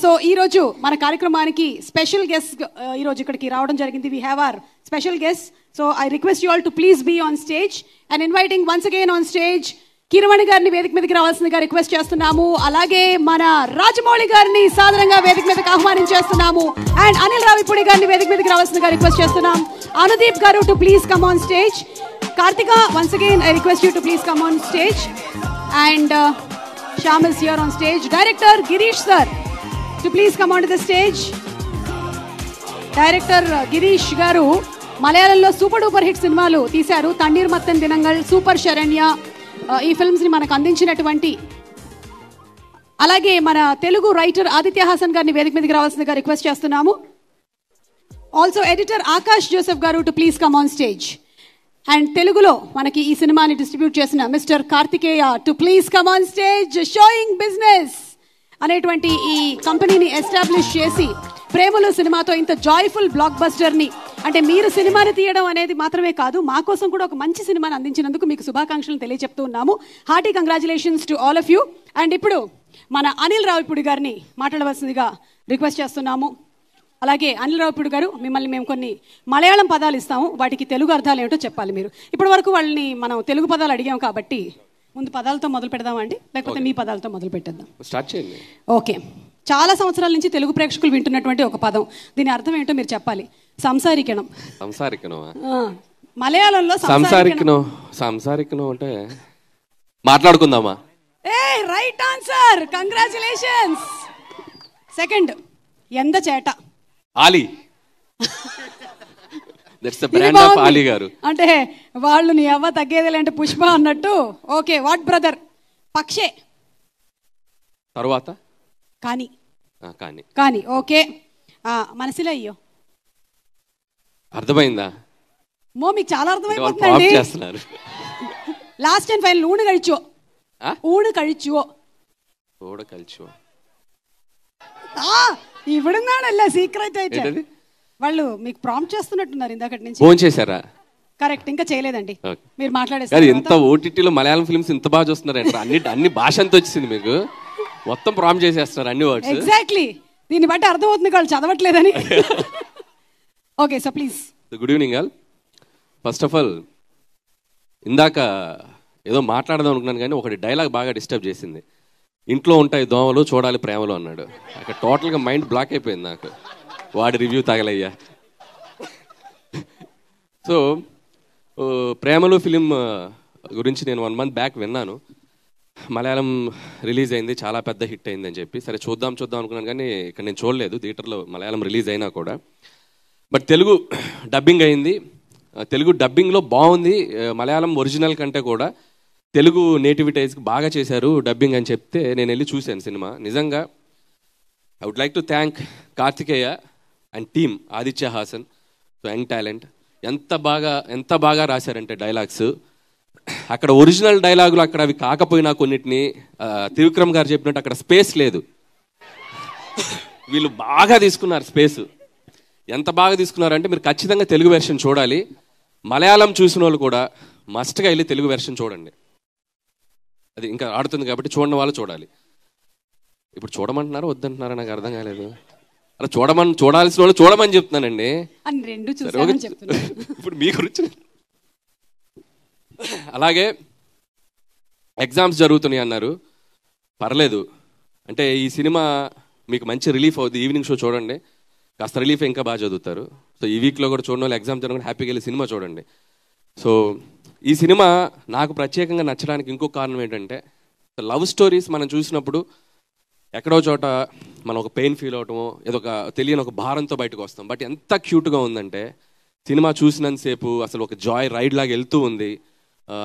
Speaker 1: సో ఈరోజు మన కార్యక్రమానికి స్పెషల్ గెస్ట్ ఈరోజు ఇక్కడికి రావడం జరిగింది. We have our special guest. So I request you all to please be on stage and inviting once again on stage Keeravani గారిని వేదిక మీదకి రావాల్సిందిగా రిక్వెస్ట్ చేస్తున్నాము. అలాగే మన రాజమౌళి గారిని సాధారణంగా వేదిక మీదకి ఆహ్వానించేస్తున్నాము. అండ్ అనిల్ రావిపూడి గారిని వేదిక మీదకి రావాల్సిందిగా రిక్వెస్ట్ చేస్తున్నాం. అనుదీప్ గారు to please come on stage. Karthika, once again I request you to please come on stage. And Shyam is here on stage. Director Girish sir to please come onto the stage. Director Girish garu మలయాళంలో super duper hit సినిమాలు తీశారు. తండీర్ మత్తన్ దినంగల్, super Saranya, ఈ films ని మనకు అందించినటువంటి, అలాగే మన Telugu writer Aditya Haasan గారిని వేదిక మీదకి రావాల్సిందిగా రిక్వెస్ట్ చేస్తున్నాము. ఆల్సో ఎడిటర్ ఆకాష్ జోసెఫ్ గారు to please come on stage. And తెలుగులో మనకి ఈ సినిమాని డిస్ట్రిబ్యూట్ చేసిన mister Karthikeya to please come on stage. Showing business అనేటువంటి ఈ కంపెనీని ఎస్టాబ్లిష్ చేసి ప్రేమలు సినిమాతో ఇంత జాయ్ఫుల్ బ్లాక్ బస్టర్ని, అంటే మీరు సినిమాని తీయడం అనేది మాత్రమే కాదు, మా కోసం కూడా ఒక మంచి సినిమాని అందించినందుకు మీకు శుభాకాంక్షలు తెలియజెప్తూ ఉన్నాము. Hearty congratulations to all of you. And ఇప్పుడు మన అనిల్ రావిపూడి గారిని మాట్లాడవలసిందిగా రిక్వెస్ట్ చేస్తున్నాము. అలాగే అనిల్ రావిపూడి గారు, మిమ్మల్ని మేము కొన్ని మలయాళం పదాలు ఇస్తాము, వాటికి తెలుగు అర్థాలు ఏమిటో చెప్పాలి మీరు. ఇప్పటి వరకు వాళ్ళని మనం తెలుగు పదాలు అడిగాం కాబట్టి ముందు పదాలతో మొదలు పెడదామండి, లేకపోతే మీ పదాలతో మొదలు పెట్టేద్దాం?
Speaker 11: స్టార్ట్ చేయండి.
Speaker 1: ఓకే, చాలా సంవత్సరాల నుంచి తెలుగు ప్రేక్షకులు వింటున్నటువంటి ఒక పదం, దీని అర్థం ఏంటో మీరు చెప్పాలి. సంసారికణం.
Speaker 11: సంసారికణమా?
Speaker 1: మలయాళంలో
Speaker 11: సంసారికణం అంటే మాట్లాడుకుందామా?
Speaker 1: A right answer, congratulations. Second, ఎంద చేట.
Speaker 11: Ali. That's the brand of Ali గారు.
Speaker 1: అంటే వాళ్ళు నీ అవ్వ తగ్గేదేలే అంటే పుష్ప అన్నట్టు. Okay, what brother. పక్షే.
Speaker 11: తర్వాత
Speaker 1: కానీ.
Speaker 11: కానీ.
Speaker 1: కానీ. ఓకే, మనసులో అయ్యో.
Speaker 11: అర్థమైందా?
Speaker 1: మీకు చాలా అర్థమైపోతుందండి. లాస్ట్ అండ్ ఫైనల్, ఊడు కழிచో. ఊడు కழிచో.
Speaker 11: ఊడు కழிచో.
Speaker 1: ఇవిడున్నాడల్ల సీక్రెట్ అయితే వాళ్ళు మీకు ప్రాంప్ట్ చేస్తున్నట్టున్నారు ఇందాకటి నుంచి.
Speaker 11: ఫోన్ చేశారా?
Speaker 1: కరెక్ట్, ఇంకా చేయలేదండి. మీరు మాట్లాడేసారు.
Speaker 11: ఎంత ఓటీటీలో మలయాళం ఫిల్మ్స్ ఇంత బాగా చూస్తున్నారు. అన్ని భాష అంతా వచ్చింది మీకు, మొత్తం ప్రాంప్ట్ చేసేస్తున్నారు అన్ని వర్డ్స్.
Speaker 1: ఎగ్జాక్ట్లీ, దీన్ని బట్టి అర్థమవుతుంది వాళ్ళు చదవట్లేదని. Okay, so please.
Speaker 11: Good evening all. First of all, ఇందాక ఏదో మాట్లాడదాం అనుకున్నాను కానీ ఒకటి డైలాగ్ బాగా డిస్టర్బ్ చేసింది. ఇంట్లో ఉంటాయి దోమలు, చూడాలి ప్రేమలు అన్నాడు. అక్కడ టోటల్గా మైండ్ బ్లాక్ అయిపోయింది నాకు. వాడి రివ్యూ తగలయ్యా. సో ప్రేమలు ఫిలిం గురించి నేను 1 month బ్యాక్ విన్నాను. మలయాళం రిలీజ్ అయింది, చాలా పెద్ద హిట్ అయింది అని చెప్పి. సరే చూద్దాం అనుకున్నాను కానీ ఇక్కడ నేను చూడలేదు థియేటర్లో మలయాళం రిలీజ్ అయినా కూడా. బట్ తెలుగు డబ్బింగ్ అయింది. తెలుగు డబ్బింగ్లో బాగుంది. మలయాళం ఒరిజినల్ కంటే కూడా తెలుగు నేటివిటైజ్కి బాగా చేశారు డబ్బింగ్ అని చెప్తే నేను వెళ్ళి చూశాను సినిమా. నిజంగా I would like to thank Karthikeya and team, Aditya Hasan, young talent. ఎంత బాగా రాశారంటే డైలాగ్స్. అక్కడ ఒరిజినల్ డైలాగులు అక్కడ అవి కాకపోయినా కొన్నిటిని త్రివిక్రమ్ గారు చెప్పినట్టు అక్కడ స్పేస్ లేదు, వీళ్ళు బాగా తీసుకున్నారు స్పేస్. ఎంత బాగా తీసుకున్నారంటే మీరు ఖచ్చితంగా తెలుగు వెర్షన్ చూడాలి. మలయాళం చూసిన వాళ్ళు కూడా మస్ట్గా వెళ్ళి తెలుగు వెర్షన్ చూడండి. అది ఇంకా ఆడుతుంది కాబట్టి చూడని వాళ్ళు చూడాలి. ఇప్పుడు చూడమంటున్నారా వద్దంటున్నారా నాకు అర్థం కాలేదు. అలా చూడాల్సిన వాళ్ళు చూడమని చెప్తున్నానండి. ఇప్పుడు మీ గురించి అలాగే ఎగ్జామ్స్ జరుగుతున్నాయి అన్నారు, పర్లేదు. అంటే ఈ సినిమా మీకు మంచి రిలీఫ్ అవుతుంది. ఈవినింగ్ షో చూడండి, కాస్త రిలీఫ్ ఇంకా బాగా చదువుతారు. సో ఈ వీక్లో కూడా చూడండి, వాళ్ళు ఎగ్జామ్ జరగకుండా హ్యాపీగా వెళ్ళి సినిమా చూడండి. సో ఈ సినిమా నాకు ప్రత్యేకంగా నచ్చడానికి ఇంకో కారణం ఏంటంటే, లవ్ స్టోరీస్ మనం చూసినప్పుడు ఎక్కడో చోట మనం ఒక పెయిన్ ఫీల్ అవటమో ఏదో ఒక తెలియని ఒక భారంతో బయటకు వస్తాం. బట్ ఎంత క్యూట్గా ఉందంటే సినిమా చూసినంతసేపు అసలు ఒక జాయ్ రైడ్ లాగా వెళ్తూ ఉంది.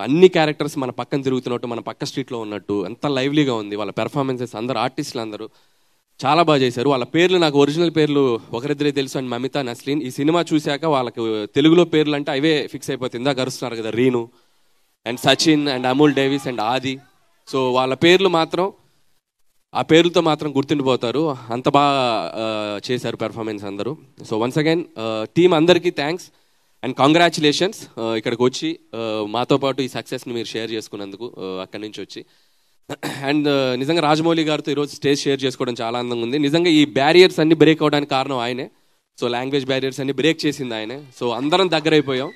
Speaker 11: అన్ని క్యారెక్టర్స్ మన పక్కన తిరుగుతున్నట్టు, మన పక్క స్ట్రీట్లో ఉన్నట్టు ఎంత లైవ్లీగా ఉంది. వాళ్ళ పెర్ఫార్మెన్సెస్ అందరూ ఆర్టిస్టులు అందరూ చాలా బాగా చేశారు. వాళ్ళ పేర్లు నాకు ఒరిజినల్ పేర్లు ఒకరిద్దరే తెలుసు, అండ్ మమిత, నస్లీన్. ఈ సినిమా చూశాక వాళ్ళకి తెలుగులో పేర్లు అంటే అవే ఫిక్స్ అయిపోతుంది. ఇందాక అరుస్తున్నారు కదా, Reenu and Sachin and Amul Davis and ఆది. సో వాళ్ళ పేర్లు మాత్రం ఆ పేర్లతో మాత్రం గుర్తుండిపోతారు. అంత బాగా చేశారు పెర్ఫార్మెన్స్ అందరూ. సో వన్స్ అగైన్ టీం అందరికీ థ్యాంక్స్ అండ్ కంగ్రాచులేషన్స్. ఇక్కడికి వచ్చి మాతో పాటు ఈ సక్సెస్ని మీరు షేర్ చేసుకున్నందుకు అక్కడి నుంచి వచ్చి. అండ్ నిజంగా రాజమౌళి గారితో ఈరోజు స్టేజ్ షేర్ చేసుకోవడం చాలా ఆనందంగా ఉంది. నిజంగా ఈ బ్యారియర్స్ అన్ని బ్రేక్ అవడానికి కారణం ఆయనే. సో లాంగ్వేజ్ బ్యారియర్స్ అన్ని బ్రేక్ చేసింది ఆయనే. సో అందరం దగ్గర అయిపోయాం.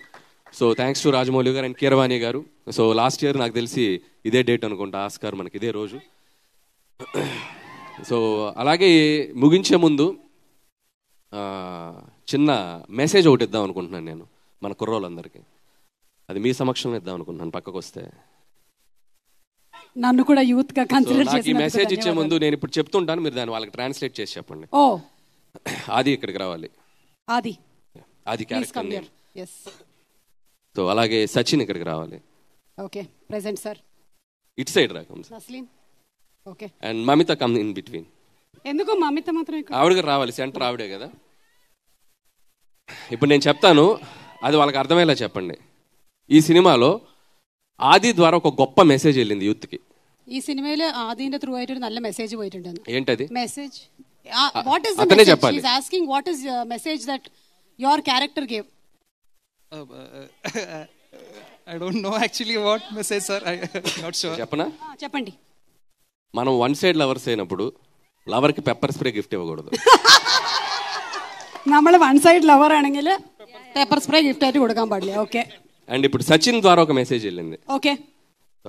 Speaker 11: సో థ్యాంక్స్ టు రాజమౌళి గారు అండ్ కీరవాణి గారు. సో లాస్ట్ ఇయర్ నాకు తెలిసి ఇదే డేట్ అనుకుంటా, ఆస్కార్ మనకి ఇదే రోజు. సో అలాగే ముగించే ముందు చిన్న మెసేజ్ ఒకటి ఇద్దాం అనుకుంటున్నాను నేను మన కుర్రోళ్ళందరికీ. అది మీ సమక్షంలో ఇద్దాం అనుకుంటున్నాను, పక్కకు వస్తే.
Speaker 1: నన్ను కూడా యూత్ గా కన్సిడర్ చేసి
Speaker 11: ఈ మెసేజ్ ఇచ్చే ముందు నేను ఇప్పుడు చెప్తుంటాను, మీరు దాన్ని వాళ్ళకి ట్రాన్స్లేట్ చేసి చెప్పండి. ఆది ఇక్కడికి రావాలి. ఆది క్యారెక్టర్ నేమ్. సో అలాగే సచిన్ ఇక్కడికి రావాలి.
Speaker 1: Okay, present sir.
Speaker 11: It side రాకం
Speaker 1: Naslen. Okay.
Speaker 11: And Mamitha come in between.
Speaker 1: ఎందుకు మమిత మాత్రం ఇక్కడ?
Speaker 11: ఆవిడ రావాలి, సెంటర్ ఆవిడే కదా. ఇప్పుడు నేను చెప్తాను, అది వాళ్ళకి అర్థమయ్యేలా చెప్పండి. ఈ సినిమాలో ఆది ద్వారా ఒక గొప్ప మెసేజ్ వెళ్ళింది యూత్కి.
Speaker 1: ഈ സിനിമയിൽ ആദിന്റെ ത്രൂ ആയിട്ട് ഒരു നല്ല മെസ്സേജ് പോയിട്ടുണ്ടെന്ന്.
Speaker 11: ఏంటది
Speaker 1: മെസ്സേജ് വാട്ട് ഈസ് ദ
Speaker 11: అతనే
Speaker 1: మెసేజ్?
Speaker 11: చెప్పాలి.
Speaker 1: She is asking what is message that your character gave.
Speaker 7: I don't know actually what message, sir. I'm not sure.
Speaker 11: చెప్పనా?
Speaker 1: చెప్పండి.
Speaker 11: మనం వన్ సైడ్ లవర్స్ అయినప్పుడు లవర్కి పెప్పర్ స్ప్రే గిఫ్ట్ ఇవ్వకూడదు.
Speaker 1: നമ്മൾ one side lover ആണെങ്കിൽ paper spray gift ആയിട്ട് കൊടുക്കാൻ പാടില്ല. ഓക്കെ.
Speaker 11: అండ్ ఇప్పుడు సచిన్ ద్వారా ఒక మెసేజ్ వెళ్ళింది.
Speaker 1: ఓకే.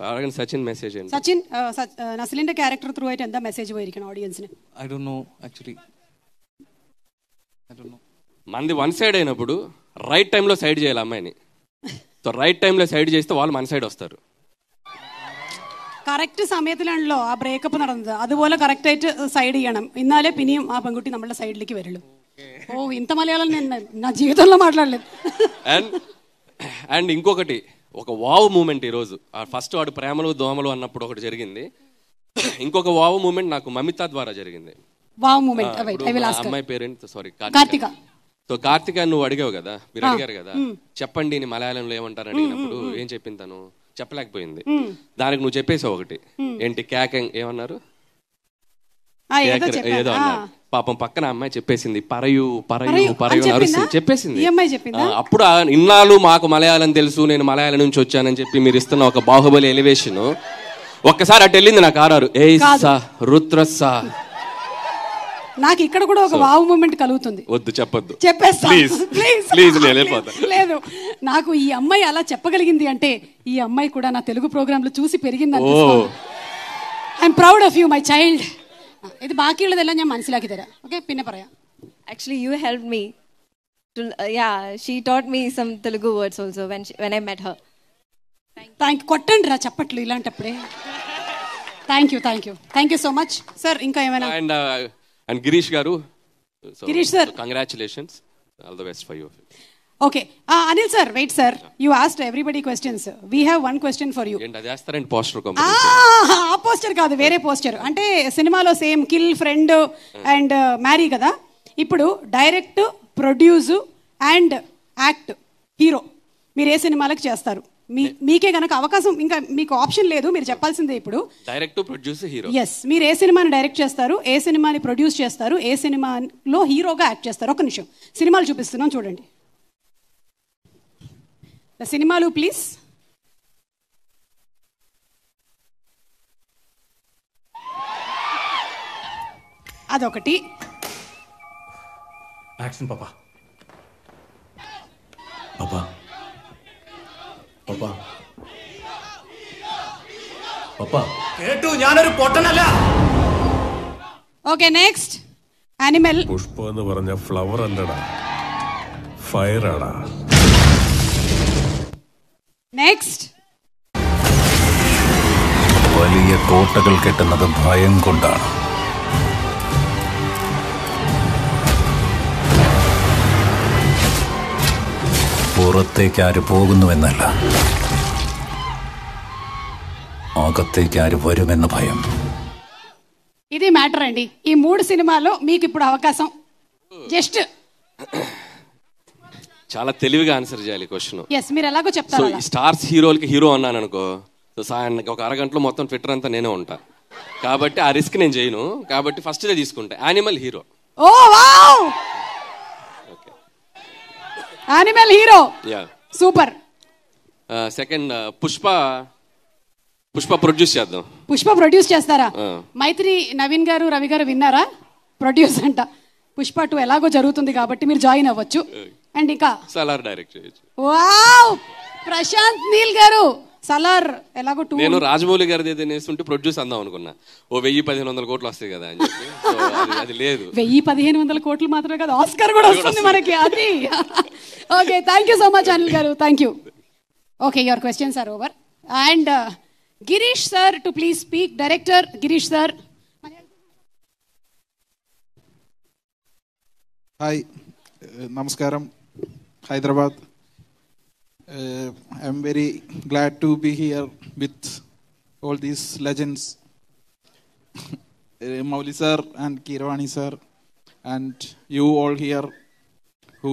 Speaker 11: అలాగే సచిన్ మెసేజ్ ఏంటి?
Speaker 1: സച്ചിൻ നസ്ലിന്റെ ക്യാരക്ടർ ത്രൂ ആയിട്ട് എന്താ മെസ്സേജ് പോയിരിക്കണം ഓഡിയൻസിന്?
Speaker 10: I don't know actually. I don't know.
Speaker 11: మంది వన్ సైడ్ అయినప్పుడు రైట్ టైంలో సైడ్ చేయాలి అమ్మాయిని. సో రైట్ టైంలో సైడ్ చేస్తే వాళ్ళు మన సైడ్ వస్తారు.
Speaker 1: കറക്റ്റ് സമയത്തിലാണല്ലോ ആ ബ്രേക്കപ്പ് നടന്നത്. അതുപോലെ കറക്റ്റ് ആയിട്ട് സൈഡ് ചെയ്യണം, എന്നാലേ പിന്നെയും ആ പെൺകുട്ടി നമ്മളുടെ സൈഡിലേക്ക് വരുള്ളൂ. ఓ ఇంత మలయాళం నేను నా జీవితంలో మాట్లాడలేదు.
Speaker 11: అండ్ ఇంకొకటి, ఒక వావ్ మూమెంట్ ఈరోజు. ఫస్ట్ వాడు ప్రేమలు దోమలు అన్నప్పుడు ఒకటి జరిగింది. ఇంకొక వావ్ మూమెంట్ నాకు మమిత ద్వారా జరిగింది.
Speaker 1: వావ్ మూమెంట్
Speaker 11: అమ్మాయి పేరేంటి? సారీ,
Speaker 1: కార్తిక.
Speaker 11: సో కార్తిక నువ్వు అడిగావు కదా, మీరు అడిగారు కదా, చెప్పండి నీ మలయాళంలో ఏమంటారు అడిగినప్పుడు ఏం చెప్పింది తను? చెప్పలేకపోయింది. దానికి నువ్వు చెప్పేసావు ఒకటి, ఏంటి క్యాకెంగ్ ఏమన్నారు, ఏదో అన్నారు. పాపం పక్కన అమ్మాయి చెప్పేసింది పరయు పరయు పరయు అరుస్తుంది, చెప్పేసింది. అప్పుడు ఇన్నాళ్ళు మాకు మలయాళం తెలుసు, నేను మలయాళం నుంచి వచ్చానని చెప్పి మీరు ఇస్తున్న ఒక బాహుబలి ఎలివేషన్ ఒక్కసారి అటు వెళ్ళింది నాకు ఆరారు. ఏ రుద్రసా.
Speaker 1: నాకు ఇక్కడ కూడా ఒక వావ్ మూమెంట్ కలుగుతుంది.
Speaker 11: వద్దు చెప్పొద్దు,
Speaker 1: చెప్పేస్తా
Speaker 11: ప్లీజ్.
Speaker 1: లేదు, నాకు ఈ అమ్మాయి అలా చెప్పగలిగింది అంటే ఈ అమ్మాయి కూడా నా తెలుగు ప్రోగ్రామ్ లో చూసి పెరిగింది. I'm proud of you my child. ഇത് ബാക്കിയുള്ളതെല്ലാം ഞാൻ മനസ്സിലാക്കി തരാം. ഓക്കെ, പിന്നെ പറയാം.
Speaker 9: Actually, you helped me. She taught me some Telugu words also when I met her.
Speaker 1: Thank you. కొట్టండి రా చప్పట్లు ఇలాంటప్పుడే. Thank you so much sir. ఇంకా ఏమైనా?
Speaker 11: అండ్ గిరీష్ గారు,
Speaker 1: Girish sir,
Speaker 11: congratulations, all the best for you.
Speaker 1: Okay, Anil sir, wait sir, you asked everybody questions. We have one question for you.
Speaker 11: ఏంటి అది వేస్తారండి? పోస్టర్
Speaker 1: ఆ పోస్టర్ కాదు, వేరే పోస్టర్. అంటే సినిమాలో same kill, friend and marry కదా. ఇప్పుడు direct, produce and act, hero మీరు ఏ సినిమాలకు చేస్తారు? మీకే గనక అవకాశం, ఇంకా మీకు ఆప్షన్ లేదు, మీరు చెప్పాల్సిందే ఇప్పుడు.
Speaker 11: Direct, produce, hero.
Speaker 1: ఎస్, మీరు ఏ సినిమాని డైరెక్ట్ చేస్తారు, ఏ సినిమాని ప్రొడ్యూస్ చేస్తారు, ఏ సినిమాలో హీరోగా యాక్ట్ చేస్తారు? ఒక నిమిషం, సినిమాలు చూపిస్తున్నాం చూడండి. సినిమాలు ప్లీజ్. అదొకటి.
Speaker 12: యాక్షన్ పాపా. పాపా പാപ്പാ പാപ്പാ കേട്ടു, ഞാനൊരു പൊട്ടനല്ല.
Speaker 1: Okay, next animal.
Speaker 13: പുഷ്പ എന്ന് പറഞ്ഞ ഫ്ലവർ അല്ലടാ, ഫയർ ആടാ.
Speaker 1: നെക്സ്റ്റ്
Speaker 14: വലിയ കോട്ടകൾ കെട്ടുന്നത് ഭയം കൊണ്ടാണ്. പുറത്തേക്ക് ആര് പോകുന്നുവെന്നല്ല, అగత్తేకి ఆరు വരുമെന്ന భయం.
Speaker 1: ఇది మ్యాటర్ అండి. ఈ 3 సినిమాల్లో మీకు ఇప్పుడు అవకాశం. జస్ట్
Speaker 11: చాలా తెలివిగా ఆన్సర్ చేయాలి క్వశ్చన్.
Speaker 1: ఎస్, మీరు ఎలాగో
Speaker 11: సో
Speaker 1: చెప్తారు.
Speaker 11: ఈ స్టార్స్ హీరోలకి హీరో అన్నాను అనుకో, సో సాయానికి ఒక అరగంటలో మొత్తం ట్విట్టర్ అంతా నేనే ఉంటా, కాబట్టి ఆ రిస్క్ నేను చేయను. కాబట్టి ఫస్ట్ తీసుకుంటా animal hero.
Speaker 1: Oh wow, animal hero,
Speaker 11: yeah
Speaker 1: super.
Speaker 11: Second Pushpa produce చేద్దాం.
Speaker 1: పుష్ప ప్రొడ్యూస్ చేస్తారా? మైత్రి నవీన్ గారు, రవి గారు విన్నారా? ప్రొడ్యూస్ అంట. పుష్ప 2 ఎలాగో జరుగుతుంది కాబట్టి మీరు జాయిన్ అవ్వచ్చు. అండ్ ఇంకా
Speaker 11: సలార్ డైరెక్ట్ చేయొచ్చు.
Speaker 1: వావ్, ప్రశాంత్ నీల్ గారు సలార్ ఎలాగో 2.
Speaker 11: నేను రాజమౌళి గారిది ఏదైనా వేస్తుంటే ప్రొడ్యూస్ అందాం అనుకున్నా, ఓ 1000-1500 కోట్లు వస్తాయి కదా అని చెప్పి. అది లేదు,
Speaker 1: 1000-1500 కోట్లు మాత్రమే కదా, ఆస్కార్ కూడా వస్తుంది మనకి. అది okay, thank you so much Anil గారు, thank you. Okay, your questions are over. And Girish sir to please speak. Director Girish sir.
Speaker 15: Hi, నమస్కారం, Hyderabad. I'm very glad to be here with all these legends, Mauli sir and Kirwani sir, and you all here who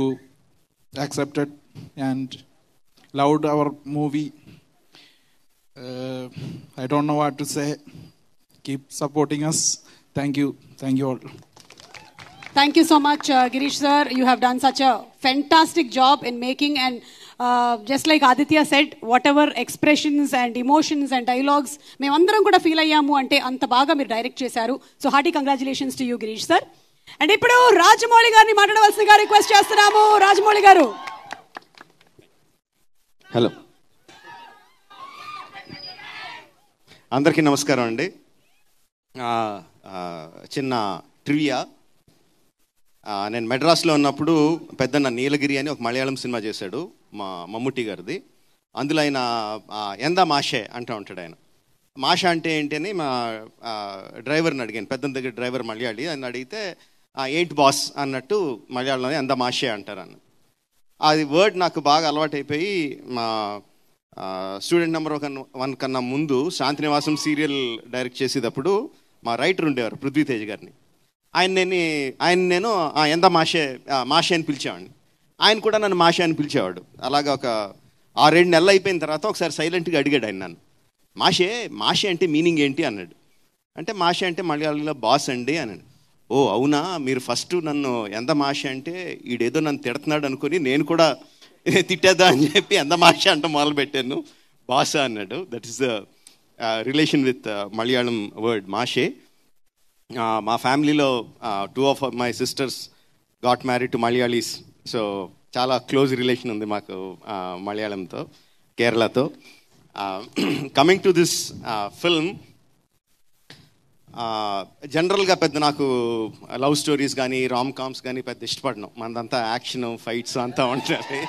Speaker 15: accepted and loved our movie. I don't know what to say. Keep supporting us. Thank you all.
Speaker 1: Thank you so much, Girish sir. You have done such a fantastic job in making, and just like Aditya said, whatever expressions and emotions and dialogues మేమందరం కూడా feel అయ్యాము అంటే అంత బాగా మీరు direct చేశారు. So hearty congratulations to you Girish sir. And ఇప్పుడు రాజమౌళి గారిని మాట్లాడవలసిందిగా రిక్వెస్ట్ చేస్తున్నాము. రాజమౌళి గారు.
Speaker 16: హలో, అందరికీ నమస్కారం అండి. చిన్న ట్రివియా. నేను మెడ్రాస్లో ఉన్నప్పుడు పెద్దన్న నీలగిరి అని ఒక మలయాళం సినిమా చేశాడు, మా మమ్ముట్టి గారిది. అందులో ఆయన ఎందా మాషే అంటూ ఉంటాడు. ఆయన మాష అంటే ఏంటి అని మా డ్రైవర్ని అడిగాను, పెద్దన్న దగ్గర డ్రైవర్ మలయాళీ. అని అడిగితే ఏంటి బాస్ అన్నట్టు మలయాళంలో ఎందా మాషే అంటారన్న. అది వర్డ్ నాకు బాగా అలవాటైపోయి మా స్టూడెంట్ నెంబర్ 1 కన్నా ముందు శాంతినివాసం సీరియల్ డైరెక్ట్ చేసేటప్పుడు మా రైటర్ ఉండేవారు పృథ్వీతేజ్ గారిని. ఆయన నేను ఎంత మాషే అని పిలిచేవాడిని. ఆయన కూడా నన్ను మాషే అని పిలిచేవాడు. అలాగా ఒక 6-7 నెలలు అయిపోయిన తర్వాత ఒకసారి సైలెంట్గా అడిగాడు ఆయన నన్ను, మాషే అంటే మీనింగ్ ఏంటి అన్నాడు. అంటే మాషే అంటే మలయాళంలో బాస్ అండి అన్నాడు. ఓ అవునా, మీరు ఫస్ట్ నన్ను ఎంత మాషే అంటే ఈడేదో నన్ను తిడుతున్నాడు అనుకుని నేను కూడా తిట్టేద్దా అని చెప్పి ఎంత మాషే అంటే మొదలుపెట్టాను. బాసా అన్నాడు. That is the relation with Malayalam word మాషే. మా ఫ్యామిలీలో 2 of my sisters got married to Malayalis. So చాలా క్లోజ్ రిలేషన్ ఉంది మాకు మలయాళంతో, కేరళతో. కమింగ్ టు దిస్ ఫిల్మ్, జనరల్గా పెద్ద నాకు లవ్ స్టోరీస్ కానీ రామ్ కామ్స్ కానీ పెద్ద ఇష్టపడను. మనదంతా యాక్షన్ ఫైట్స్ అంతా ఉంటుంది.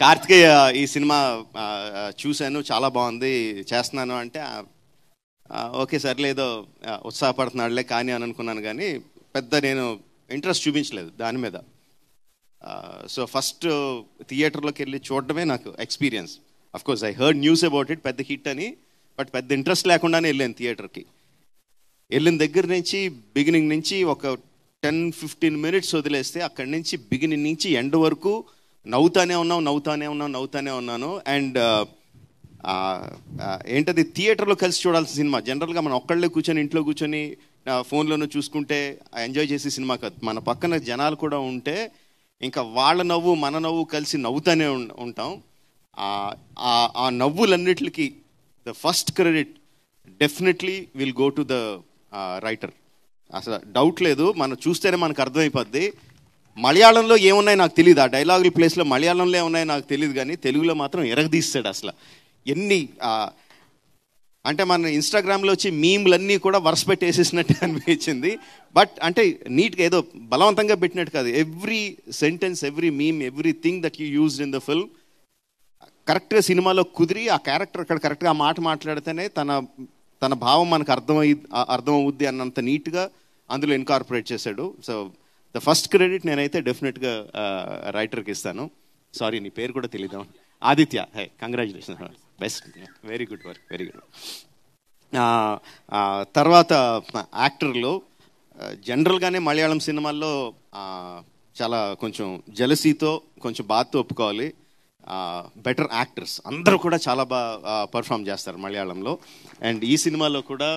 Speaker 16: కార్తికేయ ఈ సినిమా చూశాను, చాలా బాగుంది, చేస్తున్నాను అంటే ఓకే సర్లేదో ఉత్సాహపడుతున్నాడులే కానీ అని అనుకున్నాను. కానీ పెద్ద నేను ఇంట్రెస్ట్ చూపించలేదు దాని మీద. సో ఫస్ట్ థియేటర్లోకి వెళ్ళి చూడడమే నాకు experience. Of course I heard news about it, పెద్ద హిట్ అని, బట్ పెద్ద ఇంట్రెస్ట్ లేకుండానే వెళ్ళాను థియేటర్కి. వెళ్ళిన దగ్గర నుంచి బిగినింగ్ నుంచి ఒక 10-15 మినిట్స్ వదిలేస్తే అక్కడి నుంచి బిగినింగ్ నుంచి ఎండ్ వరకు నవ్వుతానే ఉన్నాను. అండ్ ఏంటది థియేటర్లో కలిసి చూడాల్సిన సినిమా. జనరల్గా మనం ఒక్కళ్ళే కూర్చొని ఇంట్లో కూర్చొని ఫోన్లోనూ చూసుకుంటే ఎంజాయ్ చేసే సినిమా కాదు. మన పక్కన జనాలు కూడా ఉంటే ఇంకా వాళ్ళ నవ్వు మన నవ్వు కలిసి నవ్వుతానే ఉంటాం. ఆ నవ్వులన్నిటికి the first credit definitely will go to the writer. అసలు డౌట్ లేదు, మనం చూస్తేనే మనకు అర్థమైపోద్ది. మలయాళంలో ఏమున్నాయి నాకు తెలియదు, ఆ డైలాగుల ప్లేస్లో మలయాళంలో ఏమున్నాయి నాకు తెలియదు, కానీ తెలుగులో మాత్రం ఎరగదీస్తాడు అసలు. ఎన్ని అంటే మన ఇన్స్టాగ్రామ్లో వచ్చి మీమ్లన్నీ కూడా వరుస పెట్టేసేసినట్టు అనిపించింది. బట్ అంటే నీట్గా ఏదో బలవంతంగా పెట్టినట్టు కాదు. Every sentence, every meme, everything that you used in the film కరెక్ట్గా సినిమాలో కుదిరి ఆ క్యారెక్టర్ అక్కడ కరెక్ట్గా ఆ మాట మాట్లాడితేనే తన భావం మనకు అర్థమవుద్ది అన్నంత నీట్గా అందులో ఇన్కార్పొరేట్ చేశాడు. సో ద ఫస్ట్ క్రెడిట్ నేనైతే డెఫినెట్గా రైటర్కి ఇస్తాను. సారీ, నీ పేరు కూడా తెలీదు. Aditya, hey, congratulation, best, very good work, very good. తర్వాత యాక్టర్లో జనరల్గానే మలయాళం సినిమాల్లో చాలా కొంచెం జెలసీతో కొంచెం బాధతో ఒప్పుకోవాలి. బెటర్ యాక్టర్స్ అందరూ కూడా చాలా బాగా పర్ఫామ్ చేస్తారు మలయాళంలో. అండ్ ఈ సినిమాలో కూడా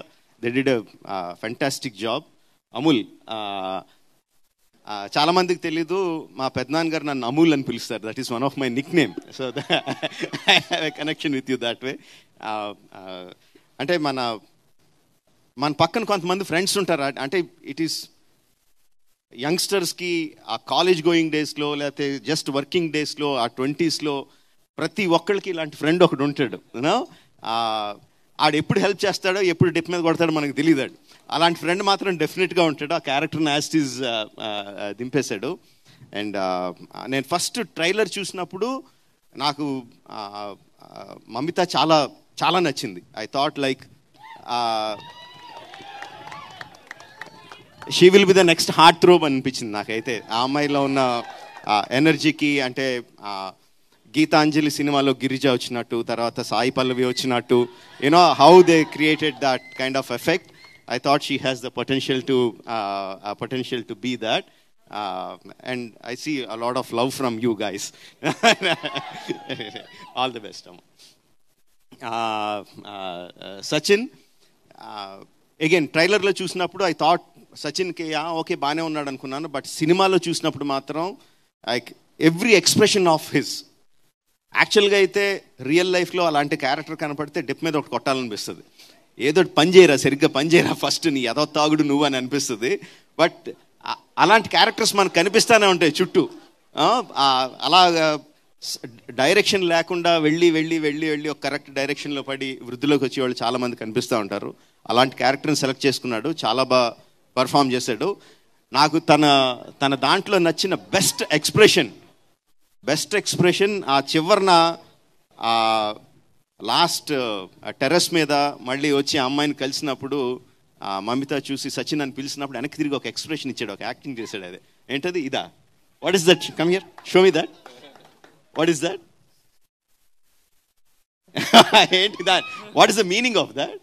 Speaker 16: they did a fantastic job. Amul, చాలామందికి తెలీదు, మా పెద్దనాన్న గారు నన్ను అమూల్ అని పిలుస్తారు. That is one of my Nick name. So I have a connection with you that way. అంటే మన పక్కన కొంతమంది ఫ్రెండ్స్ ఉంటారు. అంటే ఇట్ ఈస్ యంగ్స్టర్స్కి ఆ కాలేజ్ గోయింగ్ డేస్లో లేకపోతే జస్ట్ వర్కింగ్ డేస్లో ఆ 20sలో ప్రతి ఒక్కరికి ఇలాంటి ఫ్రెండ్ ఒకడు ఉంటాడు. యూనో, ఆడు ఎప్పుడు హెల్ప్ చేస్తాడో ఎప్పుడు డిప్ మీద కొడతాడో మనకు తెలియదాడు. అలాంటి ఫ్రెండ్ మాత్రం డెఫినెట్గా ఉంటాడు. ఆ క్యారెక్టర్ని యాస్టీజ్ దింపేశాడు. అండ్ నేను ఫస్ట్ ట్రైలర్ చూసినప్పుడు నాకు మమిత చాలా చాలా నచ్చింది. I thought like she will be the next heart throb అనిపించింది నాకైతే. ఆ అమ్మాయిలో ఉన్న ఎనర్జీకి, అంటే గీతాంజలి సినిమాలో గిరిజ వచ్చినట్టు, తర్వాత సాయి పల్లవి వచ్చినట్టు, you know how they created that kind of effect. I thought she has the potential to be that, and I see a lot of love from you guys. All the best. Sachin, again trailer lo chusinapudu I thought Sachin ke okay baane unnadu anukunnanu, but cinema lo chusinapudu matram like every expression of his, యాక్చువల్గా అయితే real లైఫ్లో అలాంటి character కనపడితే డెప్ మీద ఒకటి కొట్టాలనిపిస్తుంది. ఏదో పనిచేయరా, సరిగ్గా పనిచేయరా, first నీ ఏదో తాగుడు నువ్వు అని అనిపిస్తుంది. బట్ అలాంటి క్యారెక్టర్స్ మనకు కనిపిస్తూనే ఉంటాయి చుట్టూ. అలా డైరెక్షన్ లేకుండా వెళ్ళి వెళ్ళి వెళ్ళి వెళ్ళి ఒక కరెక్ట్ డైరెక్షన్లో పడి వృద్ధిలోకి వచ్చే వాళ్ళు చాలామంది కనిపిస్తూ ఉంటారు. అలాంటి క్యారెక్టర్ని సెలెక్ట్ చేసుకున్నాడు, చాలా బాగా పర్ఫామ్ చేశాడు. నాకు తన దాంట్లో నచ్చిన బెస్ట్ ఎక్స్ప్రెషన్ ఆ చివరిన లాస్ట్ టెర్రస్ మీద మళ్ళీ వచ్చి అమ్మాయిని కలిసినప్పుడు మమిత చూసి సచిన్ అని పిలిచినప్పుడు వెనక్కి తిరిగి ఒక ఎక్స్ప్రెషన్ ఇచ్చాడు, ఒక యాక్టింగ్ చేశాడు. అదే ఏంటది? ఇదా? What is that? Come here, show me that. What is that? ఏంటి that? What is the meaning of that?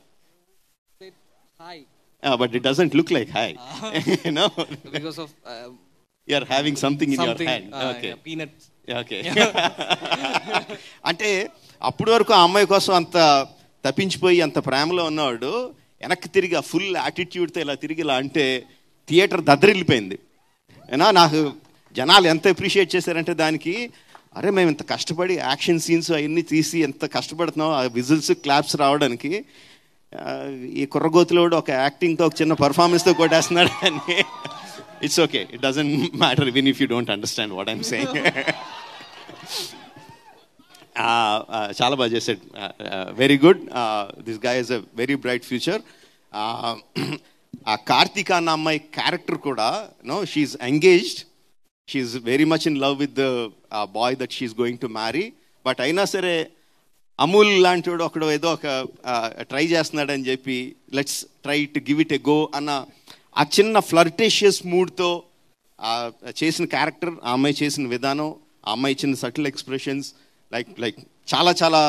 Speaker 10: Hi.
Speaker 16: But it doesn't look like hi. No,
Speaker 10: Because of
Speaker 16: you are having something in your hand. Okay.
Speaker 10: Yeah, peanuts.
Speaker 16: Okay. అంటే అప్పటి వరకు ఆ అమ్మాయి కోసం అంత తప్పించిపోయి అంత ప్రేమలో ఉన్నవాడు వెనక్కి తిరిగి ఆ ఫుల్ యాటిట్యూడ్తో ఇలా తిరిగి ఇలా అంటే థియేటర్ దద్దరిల్లిపోయింది. ఏనా, నాకు జనాలు ఎంత అప్రిషియేట్ చేశారంటే దానికి, అరే మేము ఇంత కష్టపడి యాక్షన్ సీన్స్ అవన్నీ తీసి ఎంత కష్టపడుతున్నాం, ఆ విజిల్స్ క్లాప్స్ రావడానికి, ఈ కుర్రగోతులోడు ఒక యాక్టింగ్తో ఒక చిన్న పర్ఫార్మెన్స్తో కొట్టేస్తున్నాడు అని. It's okay. It doesn't matter even if you don't understand what I'm saying. Chala baga chesaru. Very good. This guy has a very bright future. Karthika na ammayi character kuda, no, she's engaged. She's very much in love with the boy that she's going to marry. But aina sare Amul లాంటి వాడు ఒకడు ఏదో ఒక try చేస్తున్నాడని చెప్పి let's try to give it a go అన్న ఆ చిన్న ఫ్లర్టేషియస్ మూడ్తో చేసిన క్యారెక్టర్, ఆ అమ్మాయి చేసిన విధానం, ఆ అమ్మాయి ఇచ్చిన సటిల్ ఎక్స్ప్రెషన్స్ లైక్ చాలా చాలా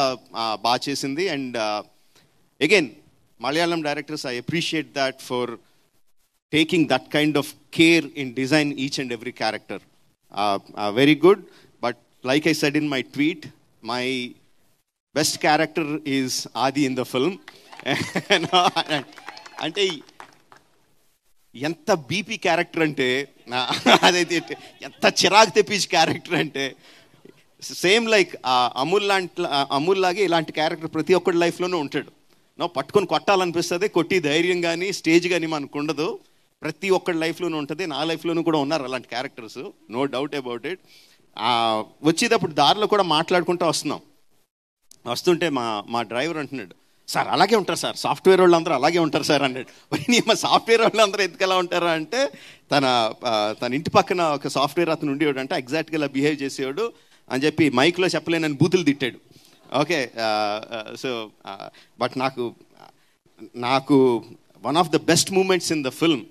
Speaker 16: బాగా చేసింది. And again Malayalam directors, I appreciate that for taking that kind of care in design each and every character. Very good. But like I said in my tweet, my best character is ఆది in the film. అంటే ఎంత BP character అంటే, అదైతే ఎంత చిరాకు తెప్పించి character అంటే, same like Amul లాగే ఇలాంటి క్యారెక్టర్ ప్రతి ఒక్కటి లైఫ్లోనూ ఉంటాడు. పట్టుకొని కొట్టాలనిపిస్తుంది, కొట్టి ధైర్యం కానీ స్టేజ్ కానీ మనకు ఉండదు. ప్రతి ఒక్కరి లైఫ్లోనూ ఉంటుంది, నా లైఫ్లోనూ కూడా ఉన్నారు అలాంటి characters, no doubt about it. వచ్చేటప్పుడు దారిలో కూడా మాట్లాడుకుంటూ వస్తుంటే మా డ్రైవర్ అంటున్నాడు, సార్ అలాగే ఉంటారు సార్, సాఫ్ట్వేర్ వాళ్ళందరూ అలాగే ఉంటారు సార్ అన్నాడు. మా సాఫ్ట్వేర్ వాళ్ళందరూ ఎందుకు ఎలా ఉంటారా అంటే తన ఇంటి పక్కన ఒక సాఫ్ట్వేర్ అతను ఉండేవాడు అంటే ఎగ్జాక్ట్గా ఇలా బిహేవ్ చేసేవాడు అని చెప్పి మైక్లో చెప్పలేనని బూతులు తిట్టాడు. ఓకే, సో బట్ నాకు one of the best moments in the film,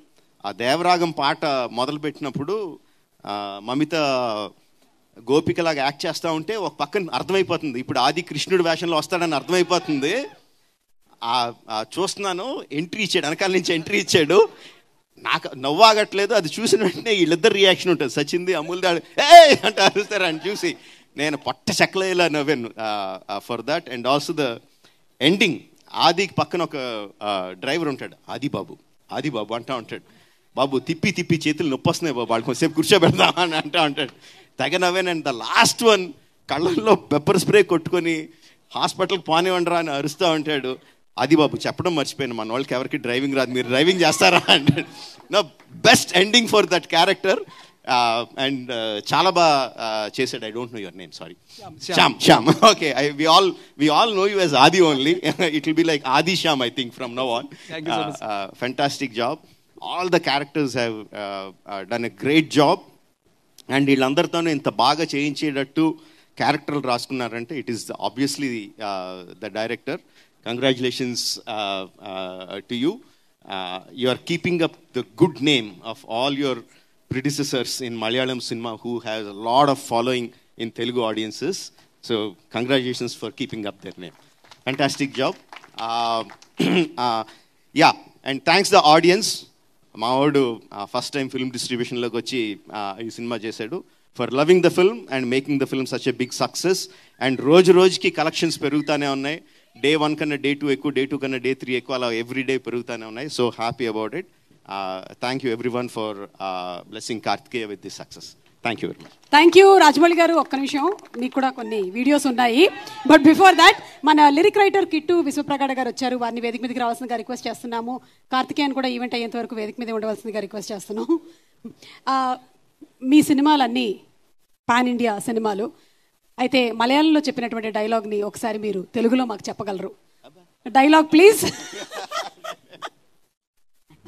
Speaker 16: ఆ దేవరాగం పాట మొదలుపెట్టినప్పుడు మమిత గోపికలాగా యాక్ట్ చేస్తూ ఉంటే ఒక పక్కన అర్థమైపోతుంది ఇప్పుడు ఆది కృష్ణుడి వేషంలో వస్తాడని అర్థమైపోతుంది. చూస్తున్నాను, ఎంట్రీ ఇచ్చాడు, వెనకాల నుంచి ఎంట్రీ ఇచ్చాడు, నాకు నవ్వాగట్లేదు. అది చూసిన వెంటనే వీళ్ళిద్దరు రియాక్షన్ ఉంటుంది, సచింది అమూల్ది ఏ అంటే అరుస్తారు అని చూసి నేను పొట్ట చెక్కలేలా నవ్వాను for that. And also the ending, ఆదికి పక్కన ఒక డ్రైవర్ ఉంటాడు, ఆది బాబు అంటూ ఉంటాడు, బాబు తిప్పి చేతులు నొప్పి వస్తున్నాయి బాబు, వాళ్ళు కొంచెంసేపు కూర్చోబెడదామని అంటూ ఉంటాడు. తెగ నవ్వాను. అండ్ ద లాస్ట్ వన్ కళ్ళల్లో పెప్పర్ స్ప్రే కొట్టుకొని హాస్పిటల్కి పోనివ్వండిరా అని అరుస్తూ ఉంటాడు. అది బాబు చెప్పడం మర్చిపోయాను, మన వాళ్ళకి ఎవరికి డ్రైవింగ్ రాదు, మీరు డ్రైవింగ్ చేస్తారా అంటాడు. No best ending for that character. And చాలా బాగా చేశాడు. I don't know your name, sorry. Shyam. Okay, we all know you as Adi only. It will be like Adi Shyam, I think, from now on. Fantastic job. All the characters have done a great job. And వీళ్ళందరితోనూ ఇంత బాగా చేయించేటట్టు క్యారెక్టర్లు రాసుకున్నారంటే it is obviously the director. Congratulations to you. You are keeping up the good name of all your predecessors in Malayalam cinema who has a lot of following in Telugu audiences. So congratulations for keeping up their name. Fantastic job. Yeah, and thanks the audience. మావాడు first time film డిస్ట్రిబ్యూషన్లోకి వచ్చి ఈ సినిమా చేశాడు. For loving the film and making the film such a big success. And రోజుకి collections పెరుగుతూనే ఉన్నాయి. Day 1 కన్నా Day 2 ఎక్కువ, Day 2 కన్నా Day 3 ఎక్కువ, అలా ఎవ్రీ డే పెరుగుతూనే ఉన్నాయి. So happy about it. Thank you everyone for blessing Karthikeya with this success. Thank you very much.
Speaker 1: Thank you Rajamouli గారు. ఒక్క నిమిషం, మీకు కూడా కొన్ని వీడియోస్ ఉన్నాయి. బట్ బిఫోర్ దాట్ మన లిరిక్ రైటర్ కిట్టు విశ్వప్రకాడ గారు వచ్చారు. వారిని వేదిక మీదకి రావాల్సిందిగా రిక్వెస్ట్ చేస్తున్నాము. కార్తికేయన్ కూడా ఈవెంట్ అయ్యేంత వరకు వేదిక మీద ఉండవలసిందిగా రిక్వెస్ట్ చేస్తున్నాం. మీ సినిమాలన్నీ పాన్ ఇండియా సినిమాలు అయితే మలయాళంలో చెప్పినటువంటి డైలాగ్ని ఒకసారి మీరు తెలుగులో మాకు చెప్పగలరు? Dialogue please.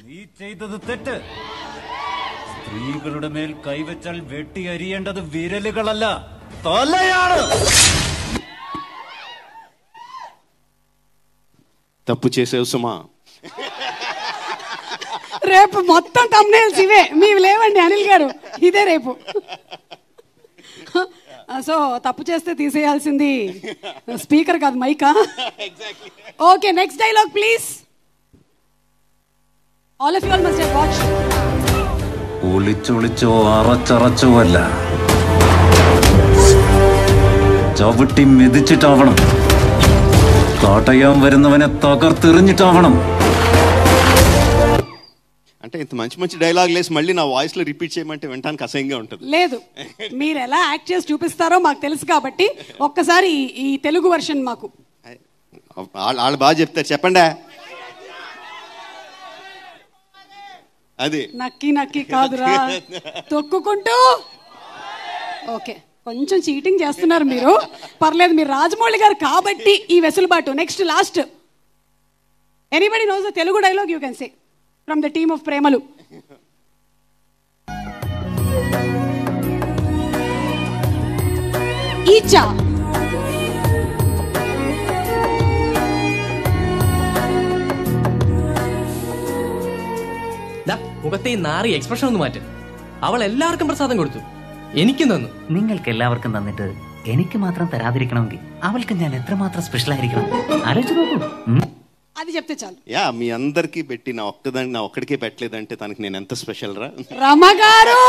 Speaker 17: നീ ചെയ്തത് തെറ്റ്. സ്ത്രീകളുടെ മേൽ കൈവച്ചാൽ വെട്ടി അരിയേണ്ടത് വിരലുകളല്ല, തലയാണ്.
Speaker 16: తప్పు చేసేవు సుమా.
Speaker 1: రేపు మొత్తం thumbnails ఇవే, మీవి లేవండి అనిల్ గారు, ఇదే రేపు. సో తప్పు చేస్తే తీసేయాల్సింది స్పీకర్ కాదు, mica. Okay, next dialogue please. All of you all must have watched.
Speaker 17: ഒളിച്ചൊളിച്ചോ അറച്ചറച്ചോ അല്ല, ചവിട്ടി മെതിച്ചിട്ടാവണം. കാട്ടയാൻ വരുന്നവനെ തകർത്തെറിഞ്ഞിട്ടാവണം.
Speaker 16: అంటే ఇంత మంచి డైలాగ్ లేసి మళ్ళీ నా వాయిస్లో రిపీట్ చేయమంటే వినడానికి అసహ్యంగా ఉంటుంది.
Speaker 1: లేదు, మీరు ఎలా యాక్ట్ చేసి చూపిస్తారో మాకు తెలుసు కాబట్టి ఒక్కసారి ఈ తెలుగు వర్షన్ మాకు.
Speaker 16: వాళ్ళు బాగా చెప్తారు, చెప్పండి. అది
Speaker 1: నక్కి కాదురా, తొక్కుకుంటూ. ఓకే, కొంచెం చీటింగ్ చేస్తున్నారు మీరు, పర్లేదు, మీరు రాజమౌళి గారు కాబట్టి ఈ వెసులుబాటు. Next last, anybody knows the Telugu dialogue you can say from the team of ప్రేమలు. ఈచా
Speaker 18: മുഖത്തെ ഈ നാറി എക്സ്പ്രഷൻ ഒന്ന് മാറ്റും. അവൾ എല്ലാവർക്കും പ്രസാദം കൊടുത്തു, എനിക്കും തന്നു.
Speaker 19: നിങ്ങൾക്ക് എല്ലാവർക്കും തന്നിട്ട് എനിക്ക് മാത്രം തരാതിരിക്കണമെങ്കിൽ അവൾക്ക് ഞാൻ എത്രമാത്രം സ്പെഷ്യൽ ആയിരിക്കണം ആലോചിച്ച് നോക്കൂ.
Speaker 1: అది చెప్తే చాలు.
Speaker 16: యా, మీ అందరికీ పెట్టి నా ఒక్కడికే పెట్టలేదంటే తనకి నేను ఎంత స్పెషల్ రా.
Speaker 1: రమ గారు.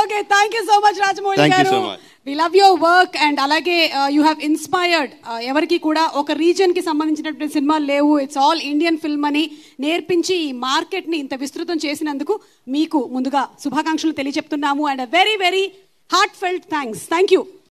Speaker 1: Okay, thank you so much Rajamouli గారు. We love your work and అలాగే యూ హ్యావ్ ఇన్స్పైర్డ్ ఎవరికి కూడా ఒక రీజన్ కి సంబంధించినటువంటి సినిమాలు లేవు, ఇట్స్ ఆల్ ఇండియన్ ఫిల్మ్ అని నేర్పించి ఈ మార్కెట్ ని ఇంత విస్తృతం చేసినందుకు మీకు ముందుగా శుభాకాంక్షలు తెలియజెప్తున్నాము. And very very heartfelt thanks. Thank you.